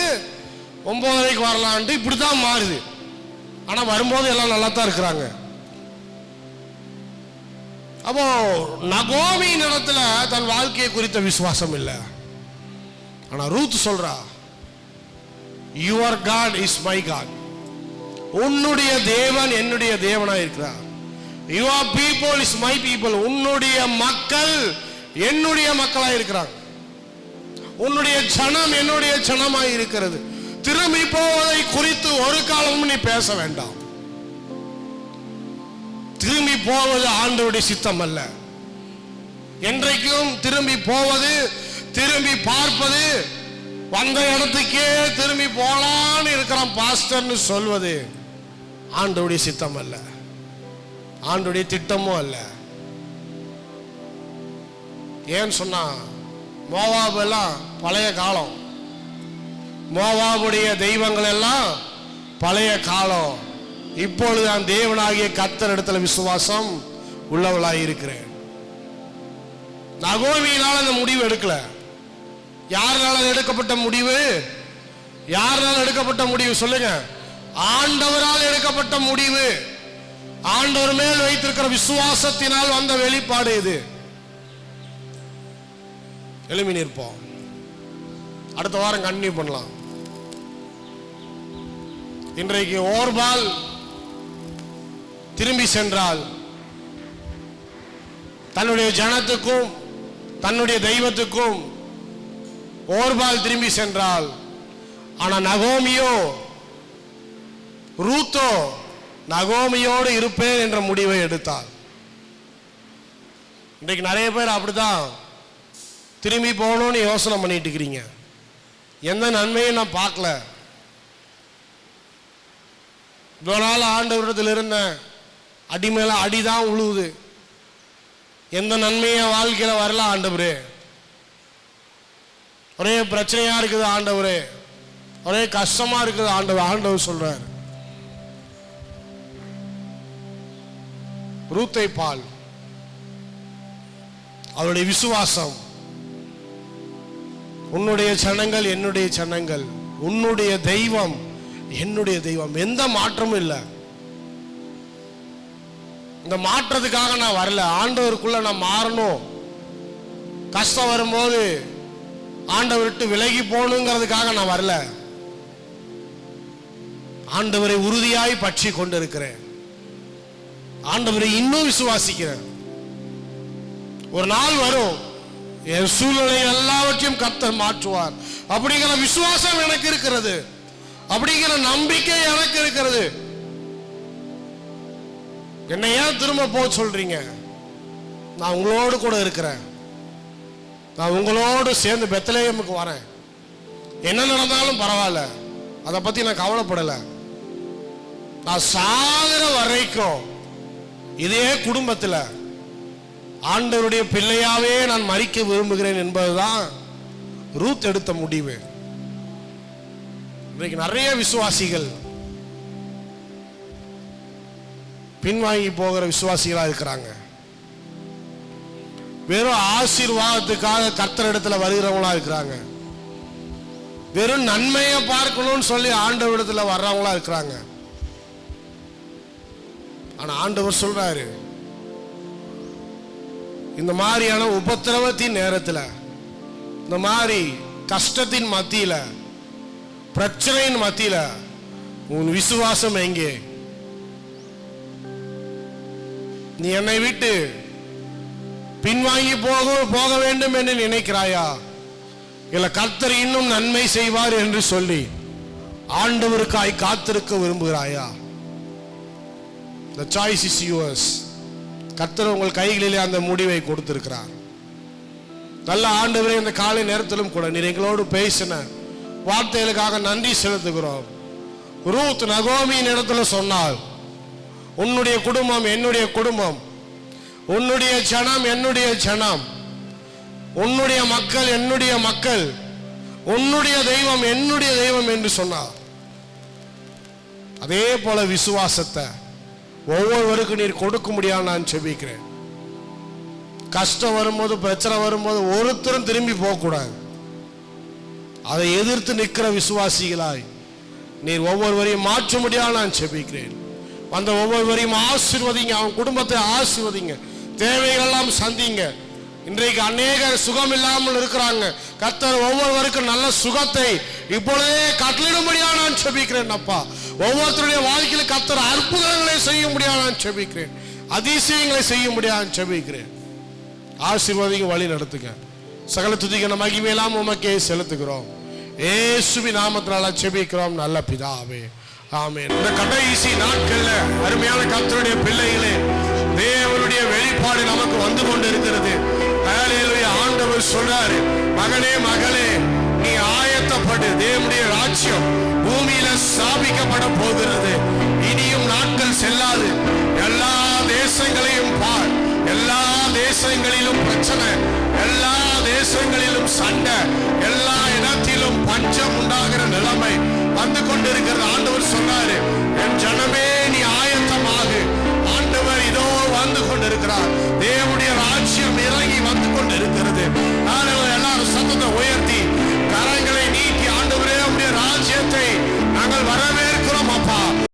9:30 வரலான்ட்டு இப்படித்தான் மாறுது. ஆனா வரும்போது எல்லாம் நல்லா தான் இருக்கிறாங்க. அப்போ நகோமி இடத்துல தன் வாழ்க்கையை குறித்த விசுவாசம் இல்லை. ஆனா ரூத் சொல்றா, your God is my God. உன்னுடைய தேவன் என்னுடைய தேவனா இருக்கிறார். Your people is my people. உன்னுடைய மக்கள் என்னுடைய மக்களா இருக்கிறாங்க. உன்னுடைய ஜனம் என்னுடைய ஜனமாய் இருக்கிறது. திரும்பி போவதை குறித்து ஒரு காலமும் நீ பேச வேண்டாம். திரும்பி போவது ஆண்டவருடைய சித்தம் அல்ல. என்றைக்கும் திரும்பி போவது, திரும்பி பார்ப்பது, வந்த இடத்துக்கே திரும்பி போலான்னு இருக்கிறான் பாஸ்டர்னு சொல்வது ஆண்டவருடைய சித்தம் அல்ல, ஆண்டவருடைய திட்டமும் அல்ல. ஏன்னு சொன்னா மோவாபு எல்லாம் பழைய காலம், மோவாபுடைய தெய்வங்கள் எல்லாம் பழைய காலம். இப்பொழுது நான் தேவனாகிய கர்த்தர் இடத்துல விசுவாசம் உள்ளவளாய் இருக்கிறேன். நகோமியினால் அந்த முடிவு எடுக்கல. யாரால் எடுக்கப்பட்ட முடிவு? யாரால் எடுக்கப்பட்ட முடிவு சொல்லுங்க? ஆண்டவரால் எடுக்கப்பட்ட முடிவு. ஆண்டவர் மேல் வைத்திருக்கிற விசுவாசத்தினால் வந்த வெளிப்பாடு இது. எழுமி நிற்போம். அடுத்த வாரம் கண்டினியூ பண்ணலாம். இன்றைக்கு ஓர்பால் திரும்பி சென்றால் தன்னுடைய ஜனத்துக்கும் தன்னுடைய தெய்வத்துக்கும் ஓர்பால் திரும்பி சென்றால், ஆனா நகோமியோ ரூத்தோ நகோமியோடு இருப்பேன் என்ற முடிவை எடுத்தார். இன்றைக்கு நிறைய பேர் அப்படிதான் திரும்பி போகணும்னு யோசனை பண்ணிட்டு இருக்கிறீங்க. எந்த நன்மையும் நான் பார்க்கல. இவ்வளவு நாள் ஆண்டவரிடத்தில் இருந்த அடி மேல அடிதான் உழுவுது. எந்த நன்மைய வாழ்க்கையில வரல ஆண்டவரே. ஒரே பிரச்சனையா இருக்குது ஆண்டவரே, ஒரே கஷ்டமா இருக்குது ஆண்டவர். ஆண்டவர் சொல்றார், ரூத்தை பால். அவருடைய விசுவாசம், உன்னுடைய சனங்கள் என்னுடைய சனங்கள், உன்னுடைய தெய்வம் என்னுடைய தெய்வம். எந்த மாற்றமும் இல்லை. இந்த மாற்றத்துக்காக நான் வரல. ஆண்டவருக்குள்ள நான் மாறணும். கஷ்டம் வரும்போது ஆண்டவர்கிட்ட விலகி போகணுங்கிறதுக்காக நான் வரல. ஆண்டவரை உறுதியாய் பற்றி கொண்டிருக்கிறேன். ஆண்டவரை இன்னும் விசுவாசிக்கிறேன். ஒரு நாள் வரும், என் சூழ்நிலை எல்லாவற்றையும் கர்த்தர் மாற்றுவார் அப்படிங்கிற விசுவாசம் எனக்கு இருக்கிறது. அப்படிங்கிற நம்பிக்கை எனக்கு இருக்கிறது. என்னை ஏன் திரும்ப போக சொல்றீங்க? நான் உங்களோடு கூட இருக்கிறேன். நான் உங்களோடு சேர்ந்து பெத்லகேமுக்கு வரேன். என்ன நடந்தாலும் பரவாயில்ல, அதை பத்தி நான் கவலைப்படல. நான் சாகிற வரைக்கும் இதே குடும்பத்தில் ஆண்டவருடைய பிள்ளையாவே நான் மரிக்க விரும்புகிறேன் என்பதுதான் ரூத் எடுத்த முடிவு. இன்றைக்கு நிறைய விசுவாசிகள் பின்வாங்கி போகிற விசுவாசிகளா இருக்கிறாங்க. வெறும் ஆசீர்வாதத்துக்காக கர்த்தரிடத்துல வருகிறவங்களா இருக்கிறாங்க. வெறும் நன்மையை பார்க்கணும்னு சொல்லி ஆண்டவரிடத்துல வர்றவங்களா இருக்கிறாங்க. ஆனா ஆண்டவர் சொல்றாரு, இந்த மாதிரியான உபத்திரவத்தின் நேரத்தில், இந்த மாதிரி கஷ்டத்தின் மத்தியில, பிரச்சனையின் மத்தியில உன் விசுவாசம் எங்கே? நீ என்னை விட்டு பின்வாங்கி போக வேண்டும் என்று நினைக்கிறாயா, இல்ல கர்த்தர் இன்னும் நன்மை செய்வார் என்று சொல்லி ஆண்டவருக்காய் காத்திருக்க விரும்புகிறாயா? The choice is yours. கர்த்தர் உங்கள் கைகளிலே அந்த முடிவை கொடுத்திருக்கிறார். நல்ல ஆண்டவரே, இந்த காலை நேரத்திலும் கூட நீர் எங்களோடு பேசின வார்த்தைகளுக்காக நன்றி செலுத்துகிறோம். ரூத் நகோமியின் இடத்துல சொன்னால், உன்னுடைய குடும்பம் என்னுடைய குடும்பம், உன்னுடைய ஜனம் என்னுடைய ஜனம், உன்னுடைய மக்கள் என்னுடைய மக்கள், உன்னுடைய தெய்வம் என்னுடைய தெய்வம் என்று சொன்னார். அதே போல விசுவாசத்தை ஒவ்வொருவருக்கும் நீர் கொடுக்க முடியாது நான் செபிக்கிறேன். கஷ்டம் வரும்போது, பிரச்சனை வரும்போது ஒருத்தரும் திரும்பி போகக்கூடாது. அதை எதிர்த்து நிற்கிற விசுவாசிகளாய் நீர் ஒவ்வொருவரையும் மாற்ற முடியாது நான் செபிக்கிறேன். அந்த ஒவ்வொருவரையும் ஆசீர்வதிங்க, அவன் குடும்பத்தை ஆசீர்வதிங்க, தேவைகள் எல்லாம் சந்திங்க. இன்றைக்கு அநேகர் சுகம் இல்லாமல் இருக்கிறாங்க. கர்த்தர் ஒவ்வொருவருக்கும் நல்ல சுகத்தை இப்பொழுதே கட்டளிடும்படியாக நான் செபிக்கிறேன். அப்பா, ஒவ்வொருத்தருடைய வாழ்க்கையில் கர்த்தர் அற்புதங்களை செய்ய முடியாது நான் செபிக்கிறேன், அதிசயங்களை செய்ய முடியாது செபிக்கிறேன். ஆசீர்வாதிங்க, வழி நடத்துங்க. சகல துதிக்கான மகிமையெல்லாம் உமக்கே செலுத்துகிறோம். இயேசுவின் நாமத்தினால செபிக்கிறோம் நல்ல பிதாவே, ஆமென். இந்த கடைசி நாட்கள்ல அருமையான கர்த்தருடைய பிள்ளைகளே, தேவனுடைய வெளிப்பாடு நமக்கு வந்து கொண்டிருக்கிறது. ஹல்லேலூயா. ஆண்டவர் சொல்றாரு, மகனே மகளே, நீ ஆயத்தப்படு, தேவனுடைய ராஜ்யம் பூமியில ஸ்தாபிக்கப்பட போகிறது. இனியும் நாட்கள் செல்லாது. எல்லா தேசங்களையும் பார், எல்லா தேசங்களிலும் பிரச்சனை, எல்லா தேசங்களிலும் சண்டை, எல்லா இடத்திலும் பஞ்சம் உண்டாகிற நிலைமை வந்து கொண்டிருக்கிறது. ஆண்டவர் சொன்னாரு, என் ஜனமே நீ ஆயத்தமாக, ஆண்டவர் இதோ வந்து கொண்டிருக்கிறார்.